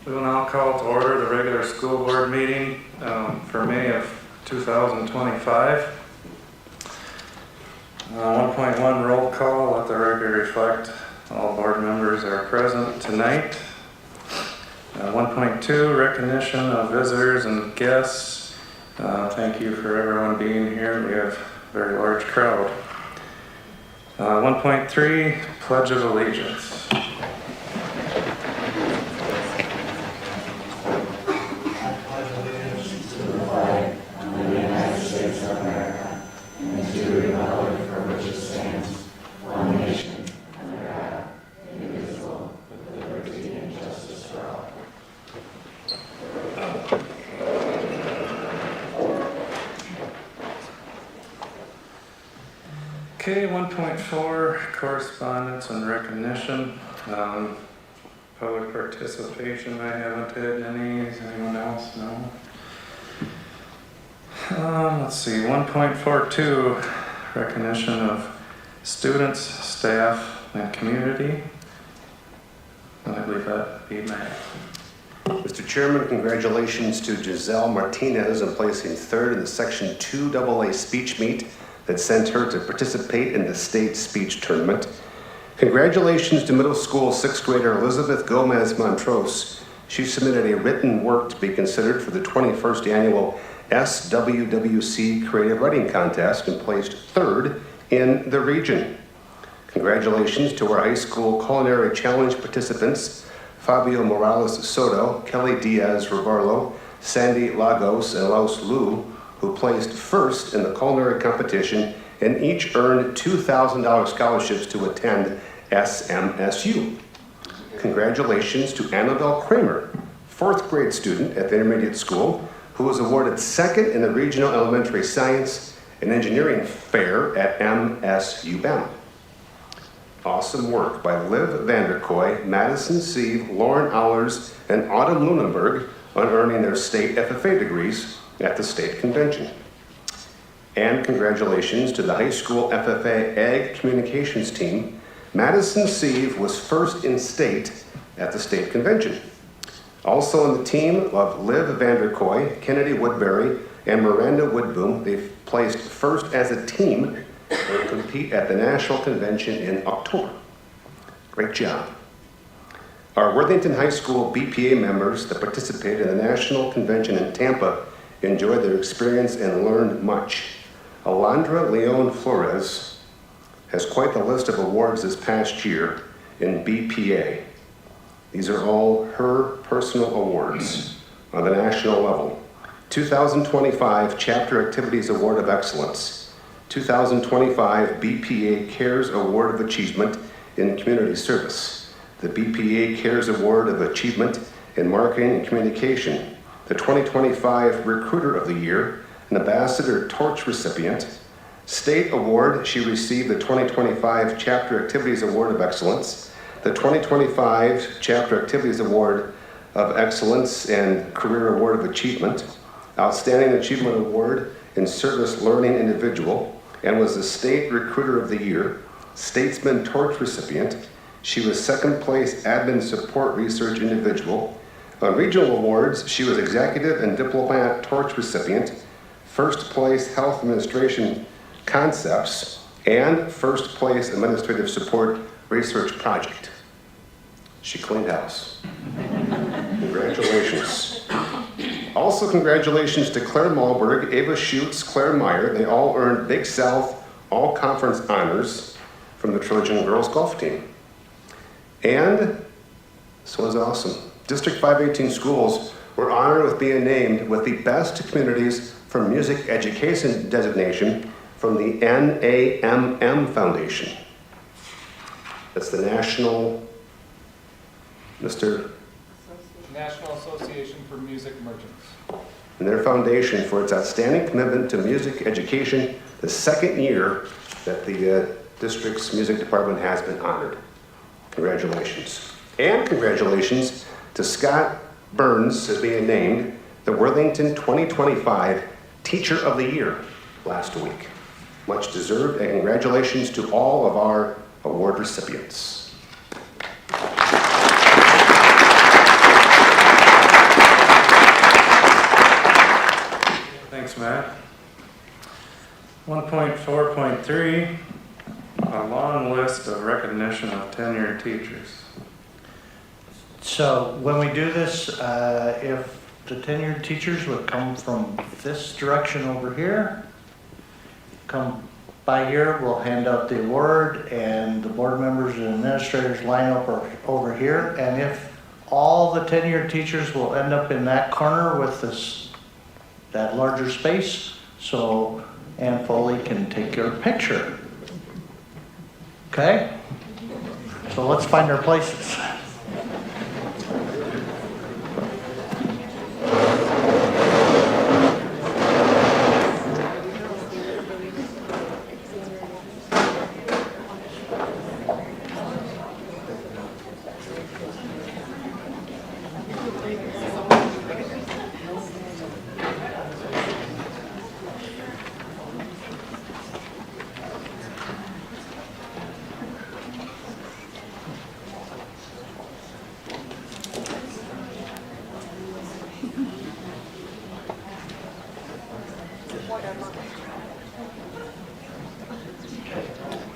We'll now call to order the regular school board meeting for May of 2025. 1.1 roll call. Let the record reflect all board members are present tonight. 1.2 recognition of visitors and guests. Thank you for everyone being here. We have a very large crowd. 1.3 Pledge of Allegiance. Okay, 1.4, correspondence and recognition. Public participation, I haven't had any. Does anyone else know? Let's see, 1.42, recognition of students, staff, and community. And I believe that'd be Matt. Mr. Chairman, congratulations to Giselle Martinez on placing third in the Section 2 AA speech meet that sent her to participate in the state speech tournament. Congratulations to middle school sixth grader Elizabeth Gomez Montrose. She submitted a written work to be considered for the 21st annual SWWC Creative Writing Contest and placed third in the region. Congratulations to our high school culinary challenge participants, Fabio Morales Soto, Kelly Diaz Ravarlo, Sandy Lagos, and Laos Lu, who placed first in the culinary competition and each earned $2,000 scholarships to attend SMSU. Congratulations to Annabelle Kramer, fourth grade student at the intermediate school, who was awarded second in the Regional Elementary Science and Engineering Fair at MSU Bama. Awesome work by Liv Vanderkoy, Madison Sieve, Lauren Allers, and Autumn Lunenberg on earning their state FFA degrees at the state convention. And congratulations to the high school FFA Ag Communications team. Madison Sieve was first in state at the state convention. Also on the team of Liv Vanderkoy, Kennedy Woodbury, and Miranda Woodboom, they've placed first as a team and will compete at the national convention in October. Great job. Our Worthington High School BPA members that participated in the national convention in Tampa enjoyed their experience and learned much. Alondra Leon Flores has quite the list of awards this past year in BPA. These are all her personal awards on the national level. 2025 Chapter Activities Award of Excellence. 2025 BPA Cares Award of Achievement in Community Service. The BPA Cares Award of Achievement in Marketing and Communication. The 2025 Recruiter of the Year, an Ambassador Torch recipient. State Award, she received the 2025 Chapter Activities Award of Excellence, the 2025 Chapter Activities Award of Excellence and Career Award of Achievement, Outstanding Achievement Award in Service Learning Individual, and was the State Recruiter of the Year, Statesman Torch recipient. She was second place Admin Support Research Individual. On regional awards, she was Executive and Diplomat Torch recipient, first place Health Administration Concepts, and first place Administrative Support Research Project. She cleaned house. Congratulations. Also congratulations to Claire Malberg, Ava Schutz, Claire Meyer. They all earned Big South All-Conference honors from the Trojan Girls Golf Team. And this was awesome. District 518 schools were honored with being named with the Best Communities for Music Education designation from the NAMM Foundation. That's the National Association for Music Merchants. And their foundation for its outstanding commitment to music education, the second year that the district's music department has been honored. Congratulations. And congratulations to Scott Burns as being named the Worthington 2025 Teacher of the Year last week. Much deserved, and congratulations to all of our award recipients. Matt. 1.4.3, a long list of recognition of tenured teachers. So when we do this, if the tenured teachers would come from this direction over here, come by here, we'll hand out the award, and the board members and administrators line up over here. And if all the tenured teachers will end up in that corner with that larger space, so Ann Foley can take your picture. Okay? So let's find our places.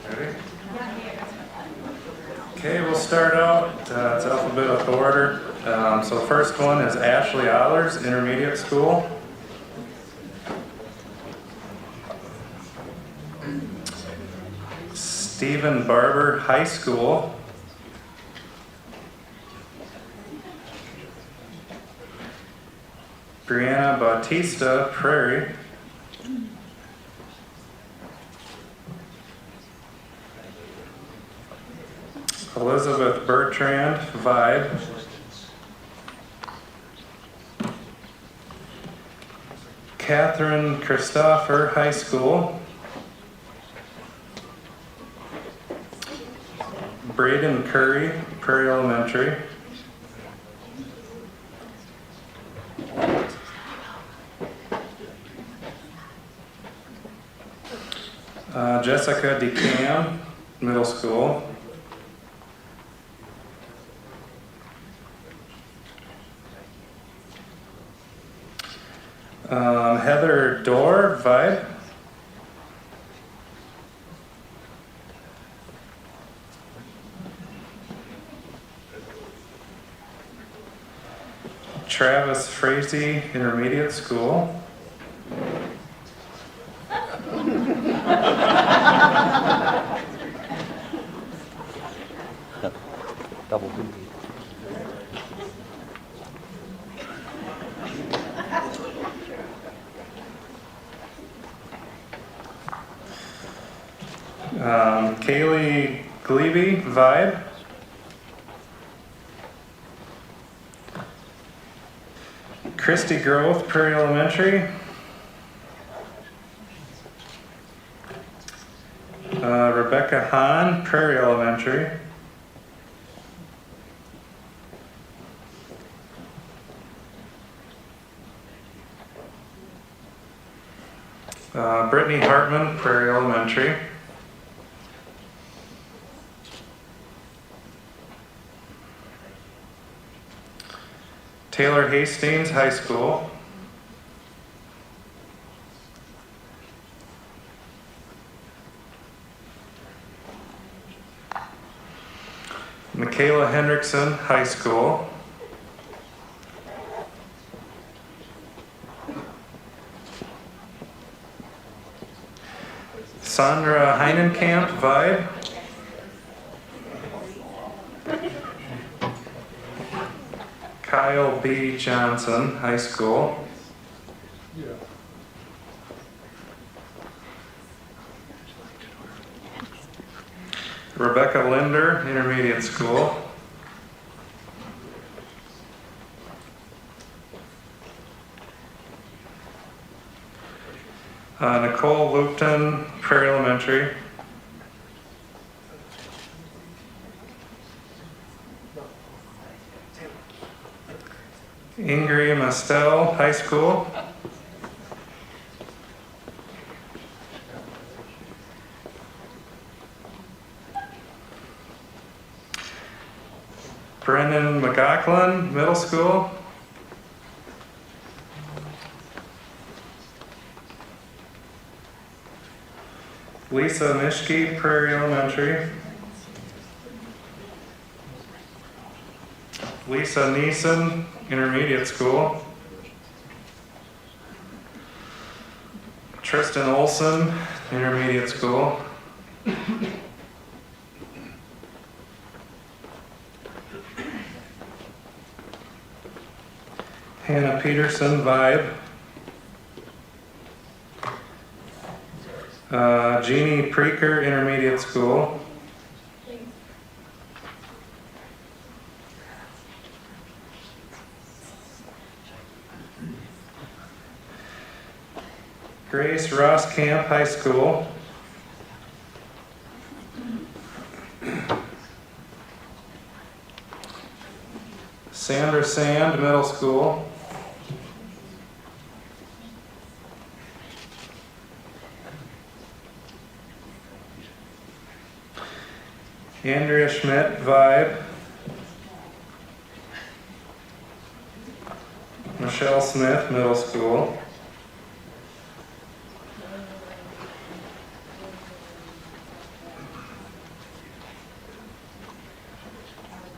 Ready? Okay, we'll start out. It's alphabetical order. So the first one is Ashley Ollers, Intermediate School. Stephen Barber, High School. Brianna Bautista, Prairie. Elizabeth Bertrand, Vibe. Catherine Christopher, High School. Braden Curry, Prairie Elementary. Jessica DeCam, Middle School. Heather Dorr, Vibe. Travis Frazee, Intermediate School. Double duty. Kaylee Glebe, Vibe. Christy Growth, Prairie Elementary. Rebecca Hahn, Prairie Elementary. Brittany Hartman, Prairie Elementary. Taylor Hastings, High School. Michaela Hendrickson, High School. Sandra Heinenkamp, Vibe. Kyle B. Johnson, High School. Rebecca Linder, Intermediate School. Nicole Lupton, Prairie Elementary. Ingrid Mastel, High School. Brendan McLaughlin, Middle School. Lisa Mischke, Prairie Elementary. Lisa Neeson, Intermediate School. Tristan Olson, Intermediate School. Hannah Peterson, Vibe. Jeannie Preeker, Intermediate School. Grace Rosscamp, High School. Sandra Sand, Middle School. Andrea Schmidt, Vibe. Michelle Smith, Middle School.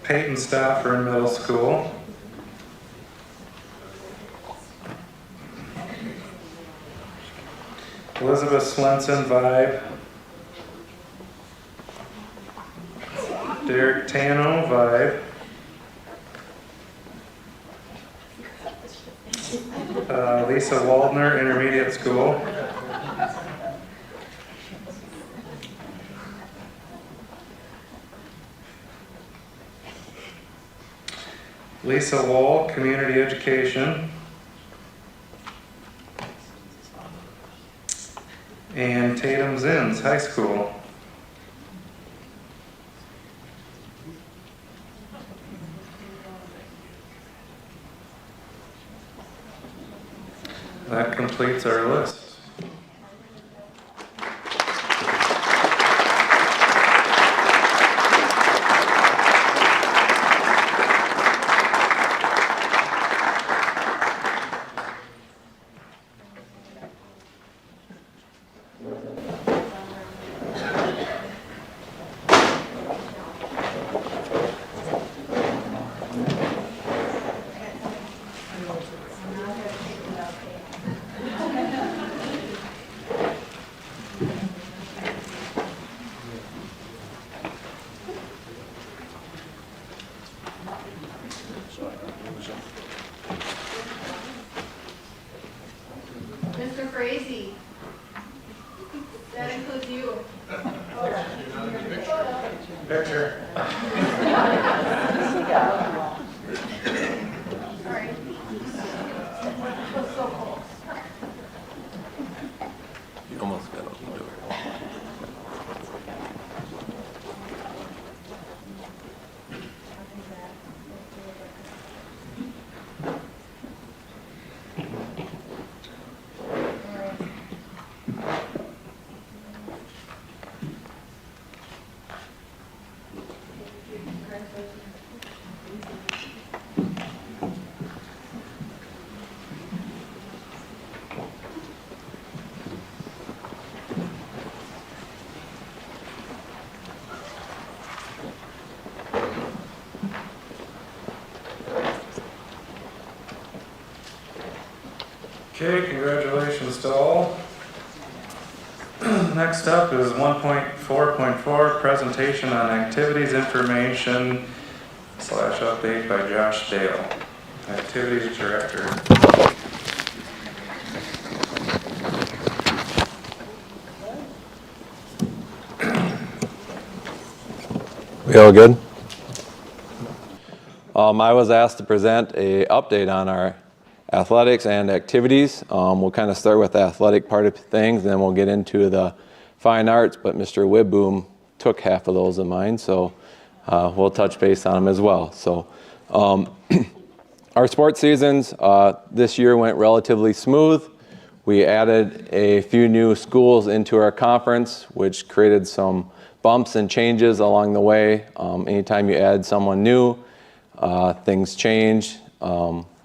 Peyton Stauffer, Middle School. Elizabeth Swenson, Vibe. Derek Tano, Vibe. Lisa Waldner, Intermediate School. Lisa Wall, Community Education. And Tatum Zins, High School. That completes our list. Mr. Frazee. That includes you. Picture. Sorry. So close. You almost got open the door. Okay, congratulations to all. Next up is 1.4.4, presentation on activities information / update by Josh Dale, Activities Director. We all good? I was asked to present a update on our athletics and activities. We'll kind of start with the athletic part of things, then we'll get into the fine arts, but Mr. Wibboom took half of those of mine, so we'll touch base on them as well. So our sports seasons this year went relatively smooth. We added a few new schools into our conference, which created some bumps and changes along the way. Anytime you add someone new, things change.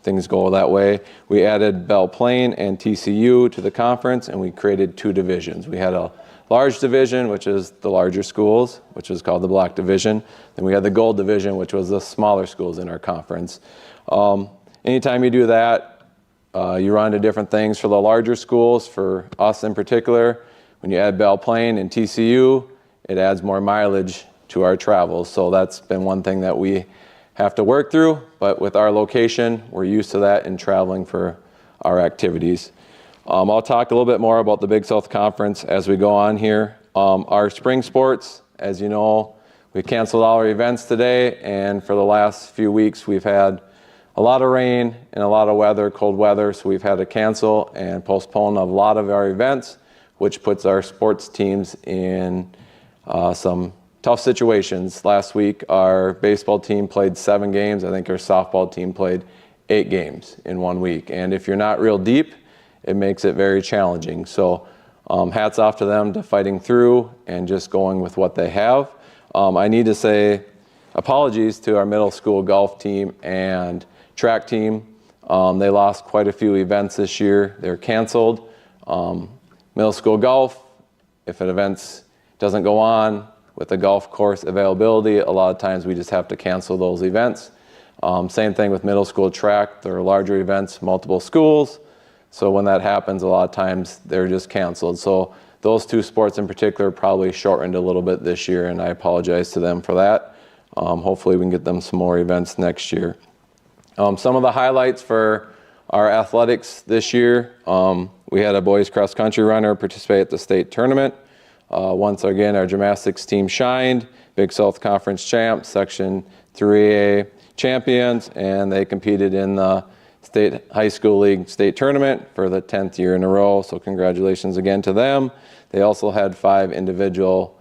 things go that way. We added Belle Plaine and TCU to the conference, and we created 2 divisions. We had a large division, which is the larger schools, which is called the Black Division. Then we had the Gold Division, which was the smaller schools in our conference. Anytime you do that, you run into different things. For the larger schools, for us in particular, when you add Belle Plaine and TCU, it adds more mileage to our travels. So that's been one thing that we have to work through, but with our location, we're used to that in traveling for our activities. I'll talk a little bit more about the Big South Conference as we go on here. Our spring sports, as you know, we canceled all our events today, and for the last few weeks we've had a lot of rain and a lot of weather, cold weather, so we've had to cancel and postpone a lot of our events, which puts our sports teams in some tough situations. Last week our baseball team played 7 games. I think our softball team played 8 games in 1 week, and if you're not real deep, it makes it very challenging. So hats off to them to fighting through and just going with what they have. I need to say apologies to our middle school golf team and track team. They lost quite a few events this year. They're canceled. Middle school golf, if an event doesn't go on with the golf course availability, a lot of times we just have to cancel those events. Same thing with middle school track. There are larger events, multiple schools. So when that happens, a lot of times they're just canceled. So those 2 sports in particular probably shortened a little bit this year, and I apologize to them for that. Hopefully we can get them some more events next year. Some of the highlights for our athletics this year, we had a boys cross country runner participate at the state tournament. Once again, our gymnastics team shined, Big South Conference champs, Section 3A champions, and they competed in the State High School League state tournament for the 10th year in a row, so congratulations again to them. They also had 5 individual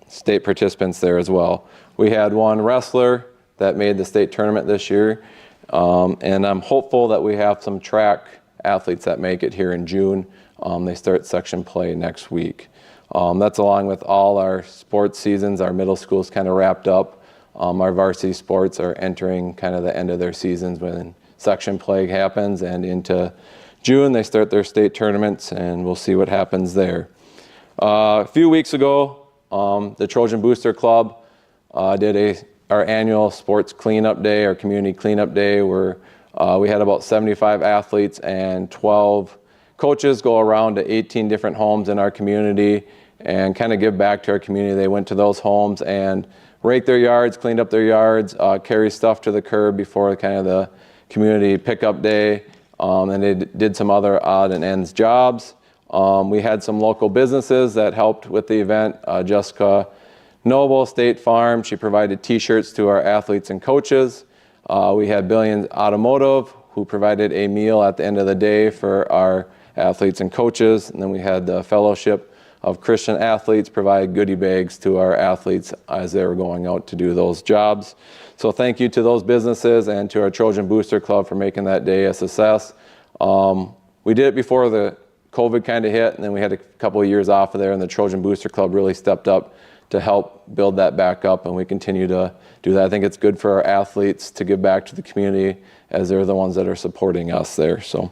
state participants there as well. We had 1 wrestler that made the state tournament this year, and I'm hopeful that we have some track athletes that make it here in June. They start section play next week. That's along with all our sports seasons. Our middle school's kind of wrapped up. Our varsity sports are entering kind of the end of their seasons when section play happens, and into June they start their state tournaments, and we'll see what happens there. A few weeks ago, the Trojan Booster Club did our annual sports cleanup day, our community cleanup day, where we had about 75 athletes and 12 coaches go around to 18 different homes in our community and kind of give back to our community. They went to those homes and raked their yards, cleaned up their yards, carried stuff to the curb before kind of the community pickup day, and they did some other odd and ends jobs. We had some local businesses that helped with the event. Jessica Noble, State Farm, she provided t-shirts to our athletes and coaches. We had Billions Automotive, who provided a meal at the end of the day for our athletes and coaches. And then we had the Fellowship of Christian Athletes provide goodie bags to our athletes as they were going out to do those jobs. So thank you to those businesses and to our Trojan Booster Club for making that day a success. We did it before the COVID kind of hit, and then we had a couple of years off of there, and the Trojan Booster Club really stepped up to help build that back up, and we continue to do that. I think it's good for our athletes to give back to the community as they're the ones that are supporting us there. So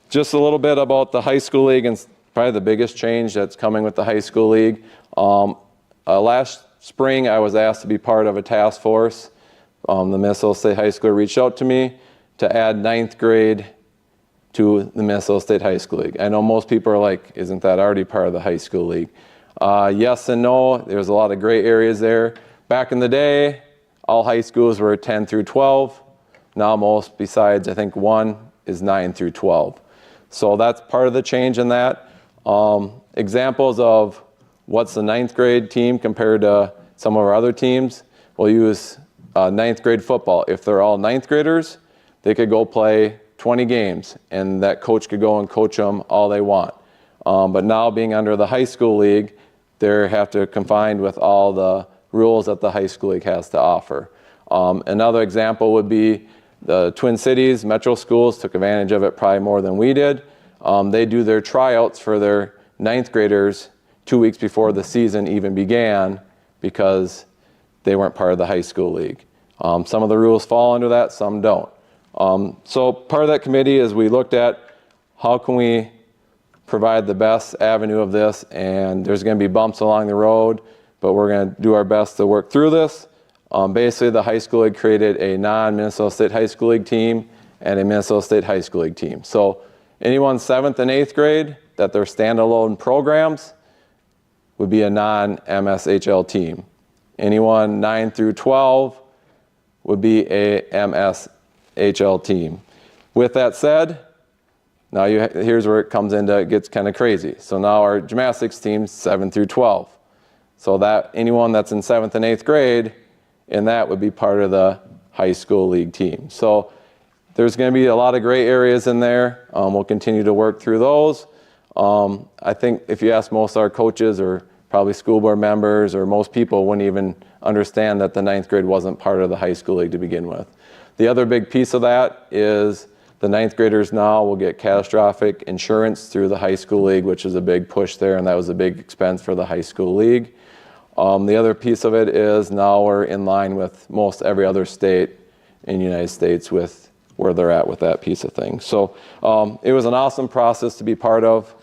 just a little bit about the high school league and probably the biggest change that's coming with the high school league. Last spring, I was asked to be part of a task force. The Minnesota State High School reached out to me to add 9th grade to the Minnesota State High School League. I know most people are like, isn't that already part of the high school league? Yes and no. There's a lot of gray areas there. Back in the day, all high schools were 10 through 12. Now most, besides I think one, is 9 through 12. So that's part of the change in that. Examples of what's the 9th grade team compared to some of our other teams. We'll use 9th grade football. If they're all 9th graders, they could go play 20 games, and that coach could go and coach them all they want. But now being under the high school league, they have to confined with all the rules that the high school league has to offer. Another example would be the Twin Cities Metro schools took advantage of it probably more than we did. They do their tryouts for their 9th graders 2 weeks before the season even began because they weren't part of the high school league. Some of the rules fall under that, some don't. So part of that committee is we looked at how can we provide the best avenue of this, and there's going to be bumps along the road, but we're going to do our best to work through this. Basically, the high school league created a non-Minnesota State High School League team and a Minnesota State High School League team. So anyone 7th and 8th grade that they're standalone programs would be a non-MSHL team. Anyone 9 through 12 would be a MSHL team. With that said, now here's where it comes into, it gets kind of crazy. So now our gymnastics team's 7 through 12. So that anyone that's in 7th and 8th grade, and that would be part of the high school league team. So there's going to be a lot of gray areas in there. We'll continue to work through those. I think if you ask most of our coaches or probably school board members or most people wouldn't even understand that the 9th grade wasn't part of the high school league to begin with. The other big piece of that is the 9th graders now will get catastrophic insurance through the high school league, which is a big push there, and that was a big expense for the high school league. The other piece of it is now we're in line with most every other state in the United States with where they're at with that piece of things. So it was an awesome process to be part of.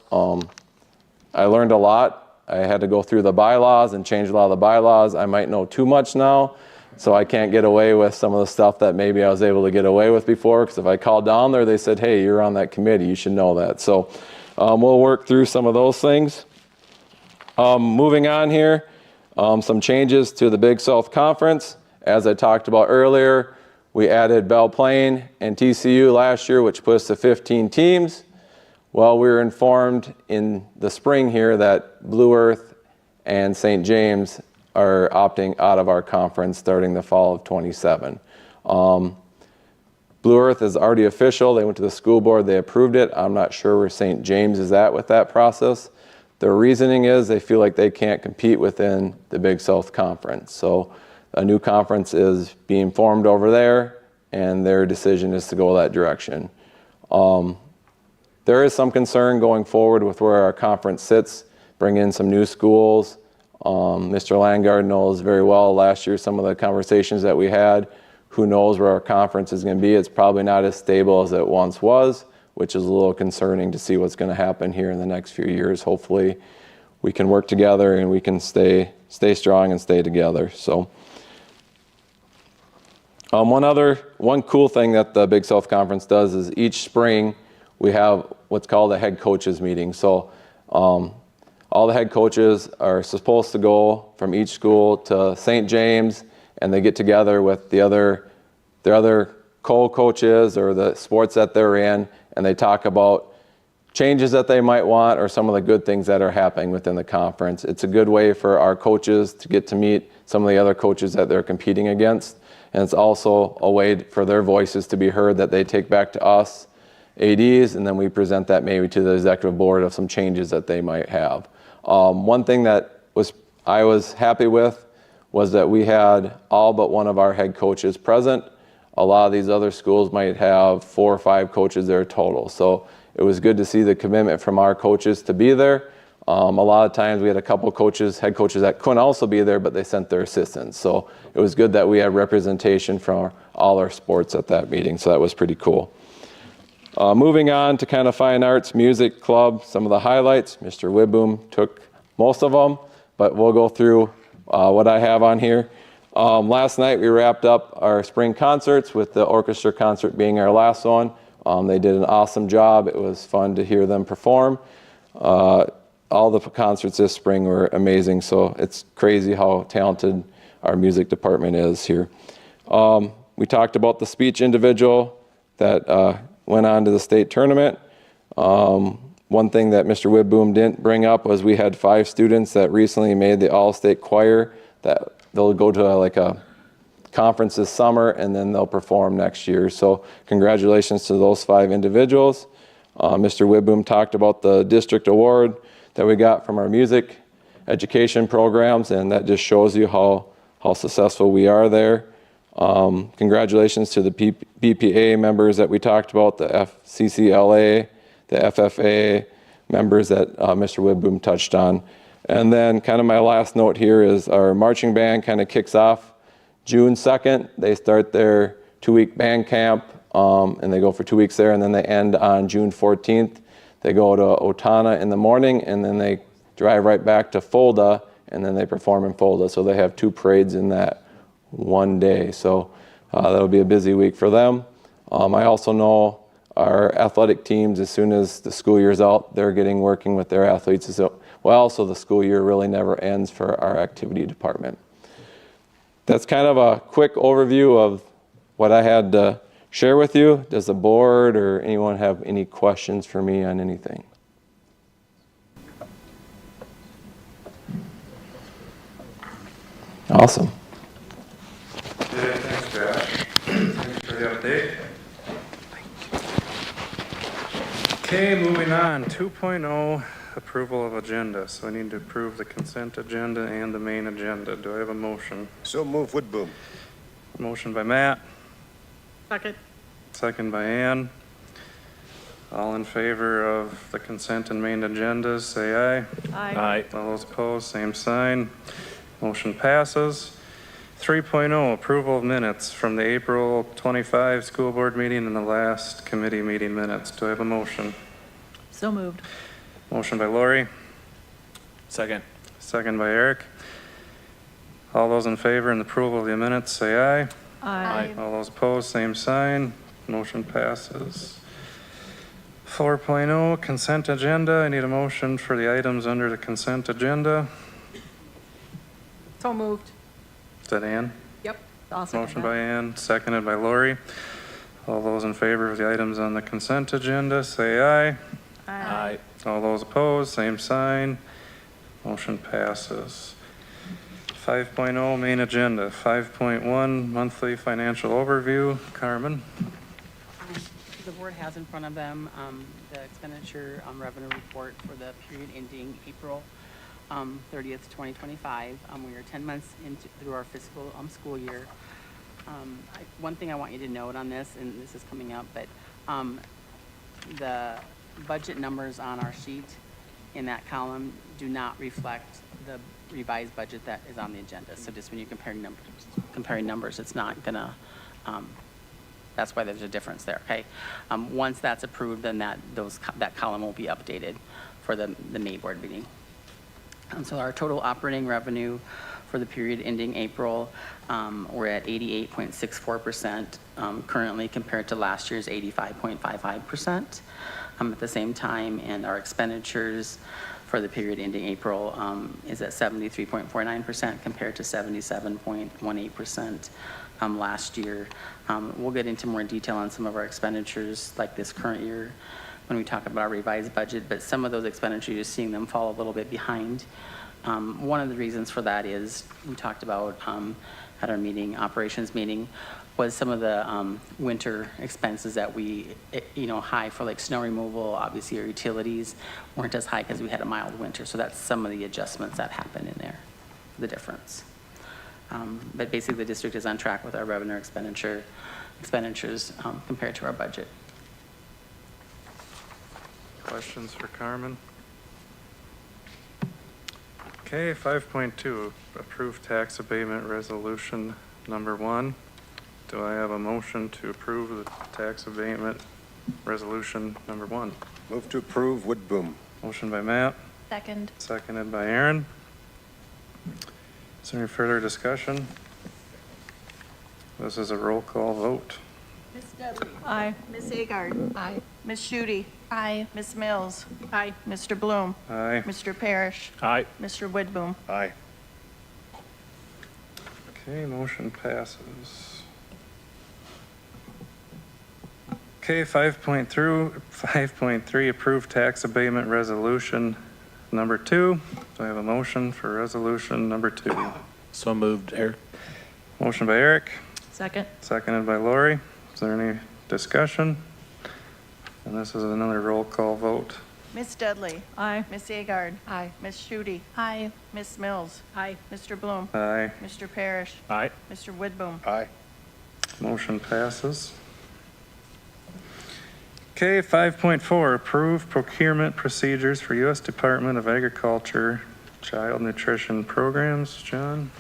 I learned a lot. I had to go through the bylaws and change a lot of the bylaws. I might know too much now, so I can't get away with some of the stuff that maybe I was able to get away with before, because if I called down there, they said, hey, you're on that committee, you should know that. So we'll work through some of those things. Moving on here, some changes to the Big South Conference. As I talked about earlier, we added Belle Plaine and TCU last year, which put us to 15 teams. Well, we were informed in the spring here that Blue Earth and St. James are opting out of our conference starting the fall of 27. Blue Earth is already official. They went to the school board, they approved it. I'm not sure where St. James is at with that process. Their reasoning is they feel like they can't compete within the Big South Conference. So a new conference is being formed over there, and their decision is to go that direction. There is some concern going forward with where our conference sits, bring in some new schools. Mr. Landgard knows very well last year some of the conversations that we had. Who knows where our conference is going to be? It's probably not as stable as it once was, which is a little concerning to see what's going to happen here in the next few years. Hopefully we can work together and we can stay strong and stay together. So one cool thing that the Big South Conference does is each spring we have what's called a head coaches meeting. So all the head coaches are supposed to go from each school to St. James, and they get together with their other co-coaches or the sports that they're in, and they talk about changes that they might want or some of the good things that are happening within the conference. It's a good way for our coaches to get to meet some of the other coaches that they're competing against, and it's also a way for their voices to be heard that they take back to us, ADs, and then we present that maybe to the executive board of some changes that they might have. One thing that I was happy with was that we had all but one of our head coaches present. A lot of these other schools might have 4 or 5 coaches there total. So it was good to see the commitment from our coaches to be there. A lot of times we had a couple coaches, head coaches that couldn't also be there, but they sent their assistants. So it was good that we had representation from all our sports at that meeting. So that was pretty cool. Moving on to kind of fine arts, music club, some of the highlights. Mr. Widboom took most of them, but we'll go through what I have on here. Last night we wrapped up our spring concerts with the orchestra concert being our last one. They did an awesome job. It was fun to hear them perform. All the concerts this spring were amazing, so it's crazy how talented our music department is here. We talked about the speech individual that went on to the state tournament. One thing that Mr. Widboom didn't bring up was we had 5 students that recently made the all-state choir that they'll go to like a conference this summer and then they'll perform next year. So congratulations to those 5 individuals. Mr. Widboom talked about the district award that we got from our music education programs, and that just shows you how successful we are there. Congratulations to the BPA members that we talked about, the FCCLA, the FFA members that Mr. Widboom touched on. And then kind of my last note here is our marching band kind of kicks off June 2nd, they start their 2-week band camp, and they go for 2 weeks there, and then they end on June 14th. They go to Otana in the morning, and then they drive right back to Fulda, and then they perform in Fulda. So they have 2 parades in that one day. So that'll be a busy week for them. I also know our athletic teams, as soon as the school year's out, they're getting working with their athletes as well. So the school year really never ends for our activity department. That's kind of a quick overview of what I had to share with you. Does the board or anyone have any questions for me on anything? Awesome. Yeah, thanks, Josh. Thanks for the update. Okay, moving on, 2.0, approval of agenda. So I need to approve the consent agenda and the main agenda. Do I have a motion? So move, Woodboom. Motion by Matt, Second. second by Ann. All in favor of the consent and main agendas, say aye. Aye. All those opposed, same sign. Motion passes. 3.0, approval of minutes from the April 25 school board meeting and the last committee meeting minutes. Do I have a motion? So moved. Motion by Lori, Second. second by Eric. All those in favor and approval of the minutes, say aye. Aye. All those opposed, same sign. Motion passes. 4.0, consent agenda. I need a motion for the items under the consent agenda. So moved. Is that Ann? Yep. I'll second Motion that. by Ann, seconded by Lori. All those in favor of the items on the consent agenda, say aye. Aye. All those opposed, same sign. Motion passes. 5.0 main agenda. 5.1 monthly financial overview. Carmen? The board has in front of them the expenditure revenue report for the period ending April 30th, 2025. We are 10 months through our fiscal school year. One thing I want you to note on this, and this is coming up, but the budget numbers on our sheet in that column do not reflect the revised budget that is on the agenda. So just when you're comparing numbers, it's not gonna, that's why there's a difference there, okay? Once that's approved, then that column will be updated for the May board meeting. So our total operating revenue for the period ending April, we're at 88.64% currently compared to last year's 85.55% at the same time. And our expenditures for the period ending April is at 73.49% compared to 77.18% last year. We'll get into more detail on some of our expenditures like this current year when we talk about our revised budget, but some of those expenditures, you're seeing them fall a little bit behind. One of the reasons for that is we talked about at our meeting, operations meeting, was some of the winter expenses that we, high for like snow removal, obviously our utilities weren't as high because we had a mild winter. So that's some of the adjustments that happen in there, the difference. But basically the district is on track with our revenue expenditures compared to our budget. Questions for Carmen? Okay, 5.2, approved tax abatement resolution number 1. Do I have a motion to approve the tax abatement resolution number 1? Move to approve, Woodboom. Motion by Matt, Second. seconded by Aaron. Is there any further discussion? This is a roll call vote. Ms. Dudley. Aye. Ms. Agard. Aye. Ms. Shooty. Aye. Ms. Mills. Aye. Mr. Bloom. Aye. Mr. Parrish. Aye. Mr. Woodboom. Aye. Okay, motion passes. Okay, 5.3, approved tax abatement resolution number 2. Do I have a motion for resolution number 2? So moved, Eric. Motion by Eric, Second. seconded by Lori. Is there any discussion? And this is another roll call vote. Ms. Dudley. Aye. Ms. Agard. Aye. Ms. Shooty. Aye. Ms. Mills. Aye. Mr. Bloom. Aye, Mr. Parrish. Aye. Mr. Woodboom. Aye. motion passes. Okay, 5.4, approve procurement procedures for U.S. Department of Agriculture Child Nutrition Programs. John?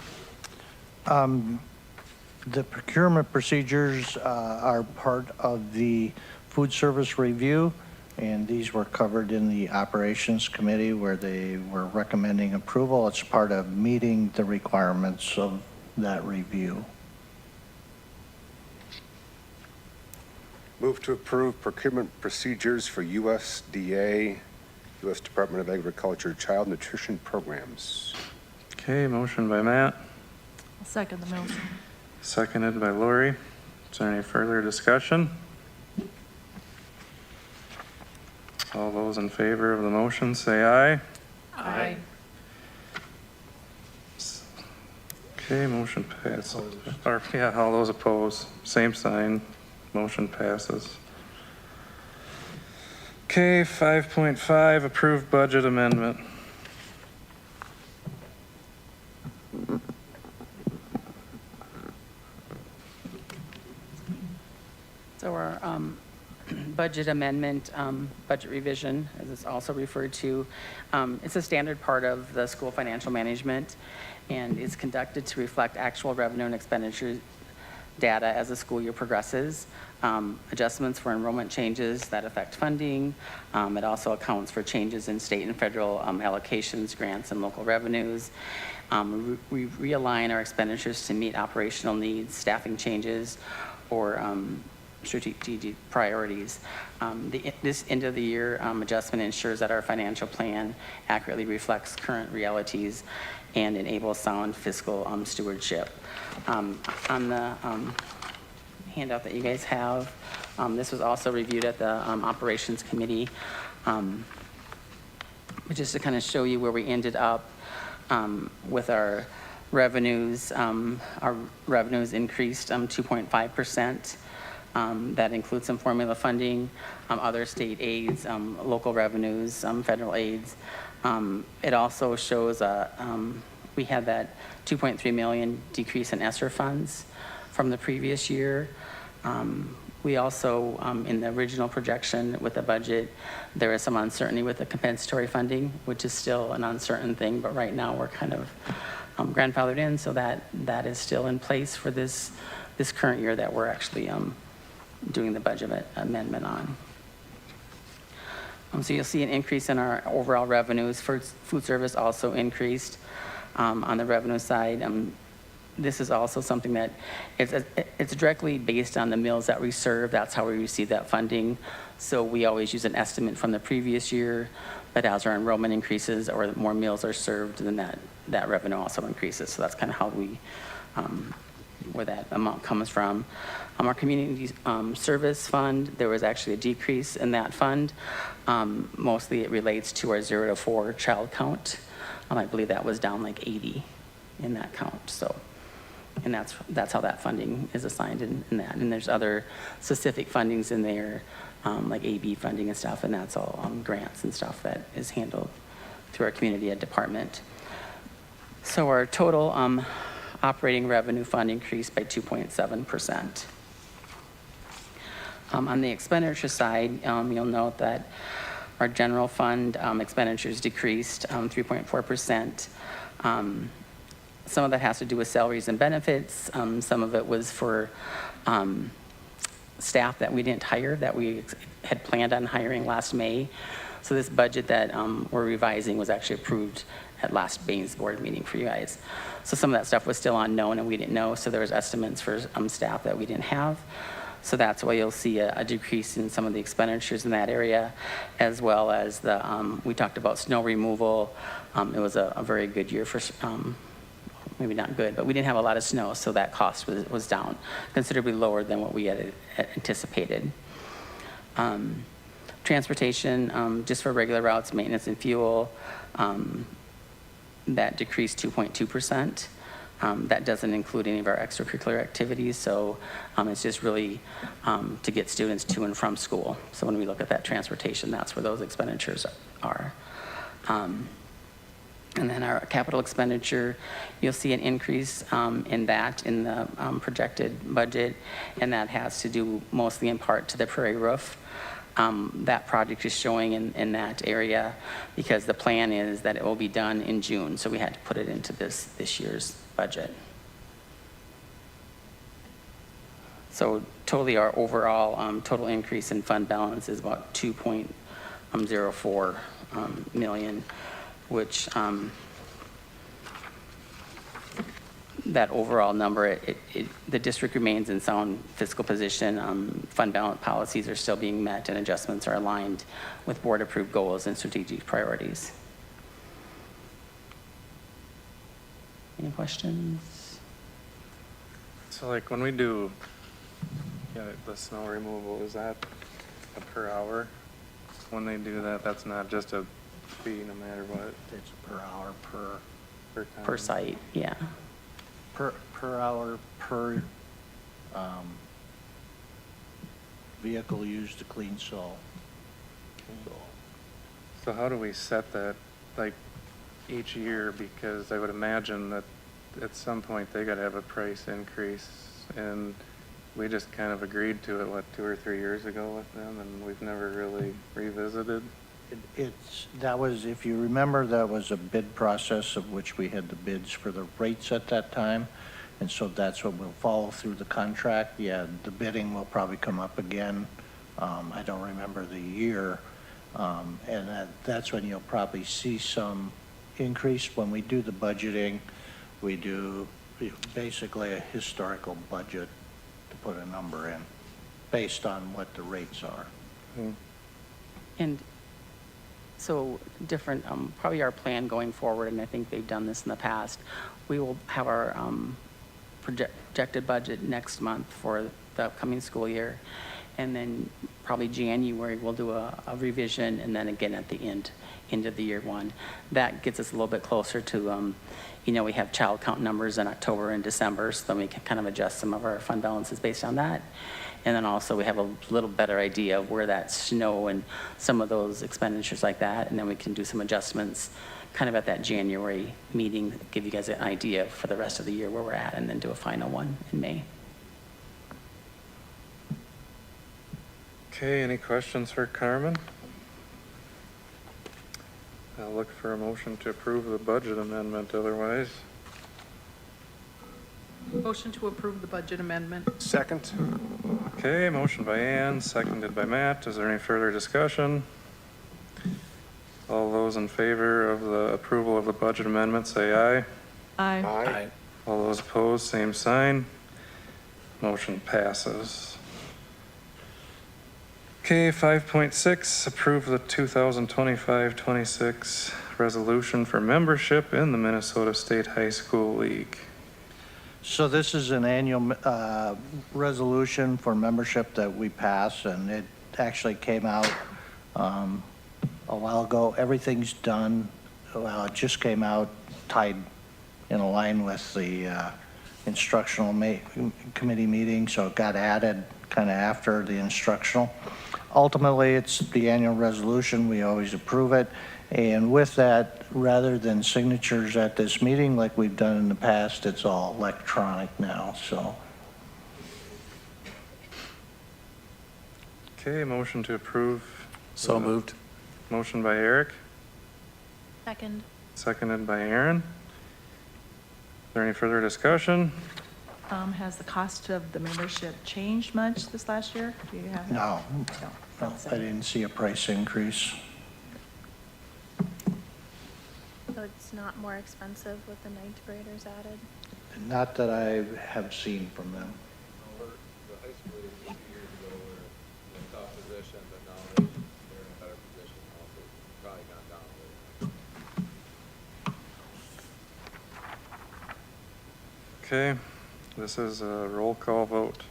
The procurement procedures are part of the food service review, and these were covered in the operations committee where they were recommending approval. It's part of meeting the requirements of that review. Move to approve procurement procedures for USDA, U.S. Department of Agriculture Child Nutrition Programs. Okay, motion by Matt, I'll second the Mills. seconded by Lori. Is there any further discussion? All those in favor of the motion, say aye. Aye. Okay, motion passes. Or, yeah, all those opposed, same sign, motion passes. Okay, 5.5, approved budget amendment. So our budget amendment, budget revision, as it's also referred to, it's a standard part of the school financial management, and is conducted to reflect actual revenue and expenditure data as the school year progresses, adjustments for enrollment changes that affect funding. It also accounts for changes in state and federal allocations, grants, and local revenues. We realign our expenditures to meet operational needs, staffing changes, or strategic priorities. This end of the year adjustment ensures that our financial plan accurately reflects current realities and enables sound fiscal stewardship. On the handout that you guys have, this was also reviewed at the operations committee, just to kind of show you where we ended up with our revenues. Our revenues increased 2.5%. That includes some formula funding, other state aids, local revenues, federal aids. It also shows we had that 2.3 million decrease in ESSER funds from the previous year. We also, in the original projection with the budget, there is some uncertainty with the compensatory funding, which is still an uncertain thing, but right now we're kind of grandfathered in, so that is still in place for this current year that we're actually doing the budget amendment on. So you'll see an increase in our overall revenues. For food service also increased on the revenue side. This is also something that it's directly based on the meals that we serve. That's how we receive that funding. So we always use an estimate from the previous year, but as our enrollment increases or more meals are served, then that revenue also increases. So that's kind of how where that amount comes from. Our community service fund, there was actually a decrease in that fund. Mostly it relates to our 0 to 4 child count. I believe that was down like 80 in that count. So, and that's how that funding is assigned in that. And there's other specific fundings in there, like AB funding and stuff, and that's all grants and stuff that is handled through our community ed department. So our total operating revenue fund increased by 2.7%. On the expenditure side, you'll note that our general fund expenditures decreased 3.4%. Some of that has to do with salaries and benefits. Some of it was for staff that we didn't hire, that we had planned on hiring last May. So this budget that we're revising was actually approved at last Baines board meeting for you guys. So some of that stuff was still unknown and we didn't know. So there was estimates for staff that we didn't have. So that's why you'll see a decrease in some of the expenditures in that area, as well as the, we talked about snow removal. It was a very good year for, maybe not good, but we didn't have a lot of snow, so that cost was down, considerably lower than what we had anticipated. Transportation, just for regular routes, maintenance and fuel, that decreased 2.2%. That doesn't include any of our extracurricular activities, so it's just really to get students to and from school. So when we look at that transportation, that's where those expenditures are. And then our capital expenditure, you'll see an increase in that in the projected budget, and that has to do mostly in part to the Prairie Roof. That project is showing in that area because the plan is that it will be done in June, so we had to put it into this year's budget. So totally our overall total increase in fund balance is about 2.04 million, which that overall number, the district remains in sound fiscal position. Fund balance policies are still being met and adjustments are aligned with board-approved goals and strategic priorities. Any questions? So like when we do, the snow removal, is that a per hour? When they do that, that's not just a fee no matter what, It's per hour, per Per site, yeah. hour, per vehicle used to clean snow. So how do we set that, like, each year? Because I would imagine that at some point they gotta have a price increase, and we just kind of agreed to it, what, 2 or 3 years ago with them, and we've never really revisited? That was, if you remember, that was a bid process of which we had the bids for the rates at that time. And so that's what will follow through the contract. Yeah, the bidding will probably come up again. I don't remember the year. And that's when you'll probably see some increase. When we do the budgeting, we do basically a historical budget to put a number in based on what the rates are. And so different, probably our plan going forward, and I think they've done this in the past, we will have our projected budget next month for the upcoming school year. And then probably January, we'll do a revision, and then again at the end of the year one. That gets us a little bit closer to, we have child count numbers in October and December, so then we can kind of adjust some of our fund balances based on that. And then also we have a little better idea of where that snow and some of those expenditures like that, and then we can do some adjustments kind of at that January meeting, give you guys an idea for the rest of the year where we're at, and then do a final one in May. Okay, any questions for Carmen? I'll look for a motion to approve the budget amendment otherwise. Motion to approve the budget amendment. Second. Okay, motion by Ann, seconded by Matt. Is there any further discussion? All those in favor of the approval of the budget amendment, say aye. Aye. Aye. All those opposed, same sign. Motion passes. Okay, 5.6, approve the 2025-26 resolution for membership in the Minnesota State High School League. So this is an annual resolution for membership that we pass, and it actually came out a while ago. Everything's done. Well, it just came out tied in a line with the instructional committee meeting, so it got added kind of after the instructional. Ultimately, it's the annual resolution. We always approve it. And with that, rather than signatures at this meeting like we've done in the past, it's all electronic now, so. Okay, motion to approve. So moved. Motion by Eric, Second. seconded by Aaron. Is there any further discussion? Has the cost of the membership changed much this last year? Do you have? No, I didn't see a price increase. So it's not more expensive with the ninth graders added? Not that I have seen from them. The high school a few years ago were in a tough position, but now they're in a better position now, so it's probably gone down a little. Okay, this is a roll call vote.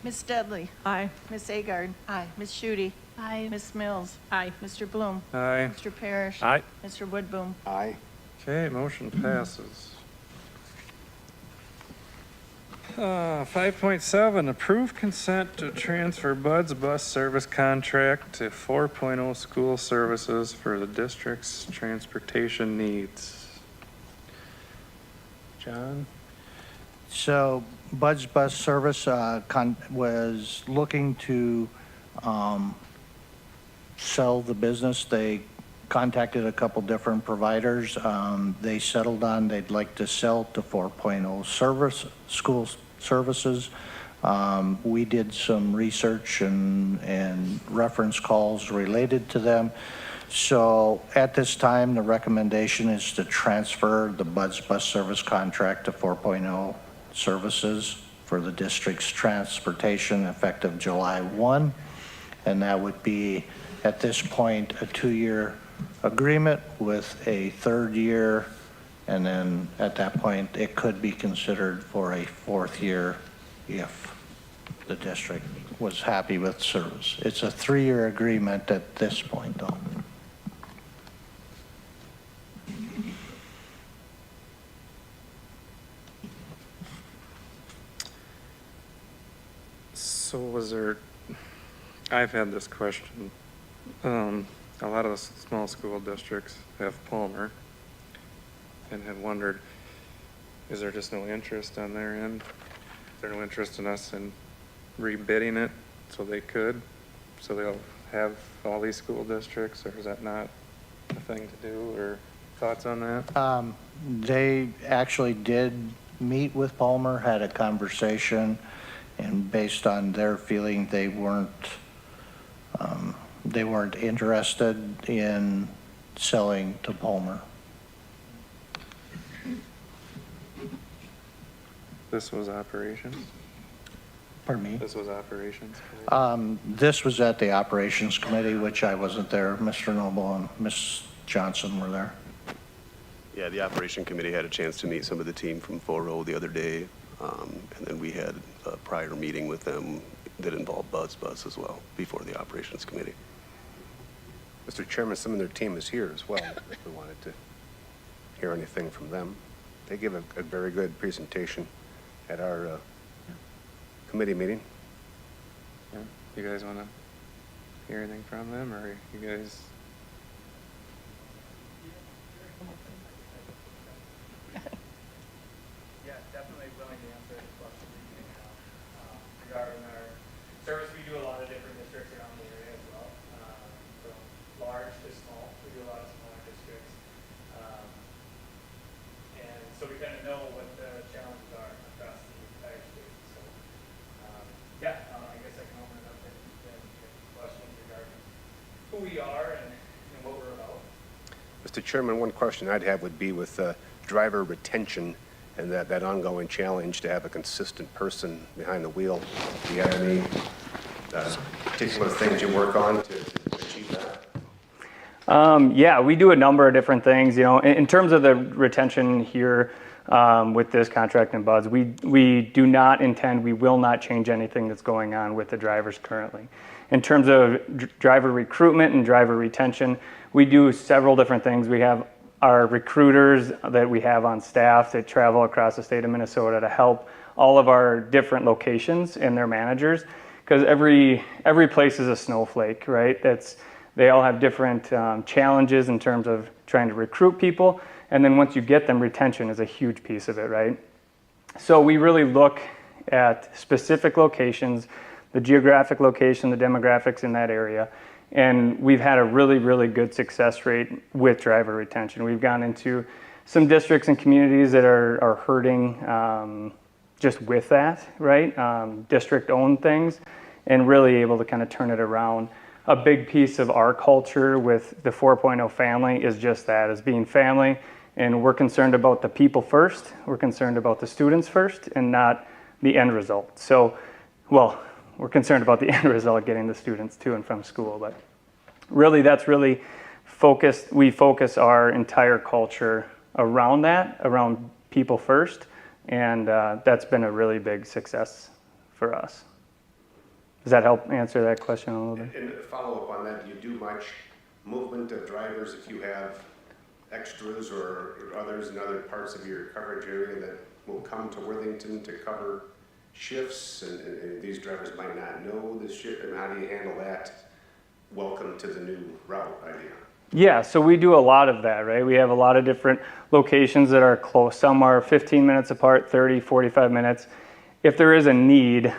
Ms. Dudley? Aye. Ms. Agard? Aye. Ms. Shooty? Aye. Ms. Mills? Aye. Mr. Bloom? Aye. Mr. Parrish? Aye. Mr. Woodboom? Aye. Okay, motion passes. 5.7, approve consent to transfer Bud's bus service contract to 4.0 school services for the district's transportation needs. John? So Bud's Bus Service was looking to sell the business. They contacted a couple different providers. They settled on they'd like to sell to 4.0 school services. We did some research and reference calls related to them. So at this time, the recommendation is to transfer the Buds Bus Service contract to 4.0 services for the district's transportation effective July 1. And that would be, at this point, a 2-year agreement with a 3rd year. And then at that point, it could be considered for a 4th year if the district was happy with service. It's a 3-year agreement at this point, though. So was there, I've had this question. A lot of the small school districts have Palmer and have wondered, is there just no interest on their end? Is there no interest in us in rebidding it so they could? So they'll have all these school districts, or is that not a thing to do, or thoughts on that? They actually did meet with Palmer, had a conversation, and based on their feeling, they weren't interested in selling to Palmer. This was operations? Pardon me? This was operations? This was at the operations committee, which I wasn't there. Mr. Noble and Ms. Johnson were there. Yeah, the operation committee had a chance to meet some of the team from Foro the other day. And then we had a prior meeting with them that involved Buds Bus as well before the operations committee. Mr. Chairman, some of their team is here as well, if we wanted to hear anything from them. They give a very good presentation at our committee meeting. Yeah. You guys want to hear anything from them, or you guys? Yeah, definitely willing to answer any questions that you may have regarding our service. We do a lot of different districts around the area as well, from large to small. We do a lot of smaller districts. And so we kind of know what the challenges are across the entire state. So, I guess I can open it up and get questions regarding who we are and what we're about. Mr. Chairman, one question I'd have would be with driver retention and that ongoing challenge to have a consistent person behind the wheel. Do you have any particular things you work on to achieve that? Yeah, we do a number of different things. You know, in terms of the retention here with this contract in Buds, we do not intend, we will not change anything that's going on with the drivers currently. In terms of driver recruitment and driver retention, we do several different things. We have our recruiters that we have on staff that travel across the state of Minnesota to help all of our different locations and their managers, because every place is a snowflake, right? They all have different challenges in terms of trying to recruit people, and then once you get them, retention is a huge piece of it, right? So we really look at specific locations, the geographic location, the demographics in that area, and we've had a really, really good success rate with driver retention. We've gone into some districts and communities that are hurting just with that, right? District-owned things, and really able to kind of turn it around. A big piece of our culture with the 4.0 family is just that, is being family, and we're concerned about the people first, we're concerned about the students first, and not the end result. So, well, we're concerned about the end result, getting the students to and from school, but really that's really focused, we focus our entire culture around that, around people first, and that's been a really big success for us. Does that help answer that question a little bit? And follow up on that, do you do much movement of drivers if you have extras or others in other parts of your coverage area that will come to Worthington to cover shifts, and these drivers might not know the shift, and how do you handle that welcome to the new route idea? Yeah, so we do a lot of that, right? We have a lot of different locations that are close. Some are 15 minutes apart, 30, 45 minutes. If there is a need,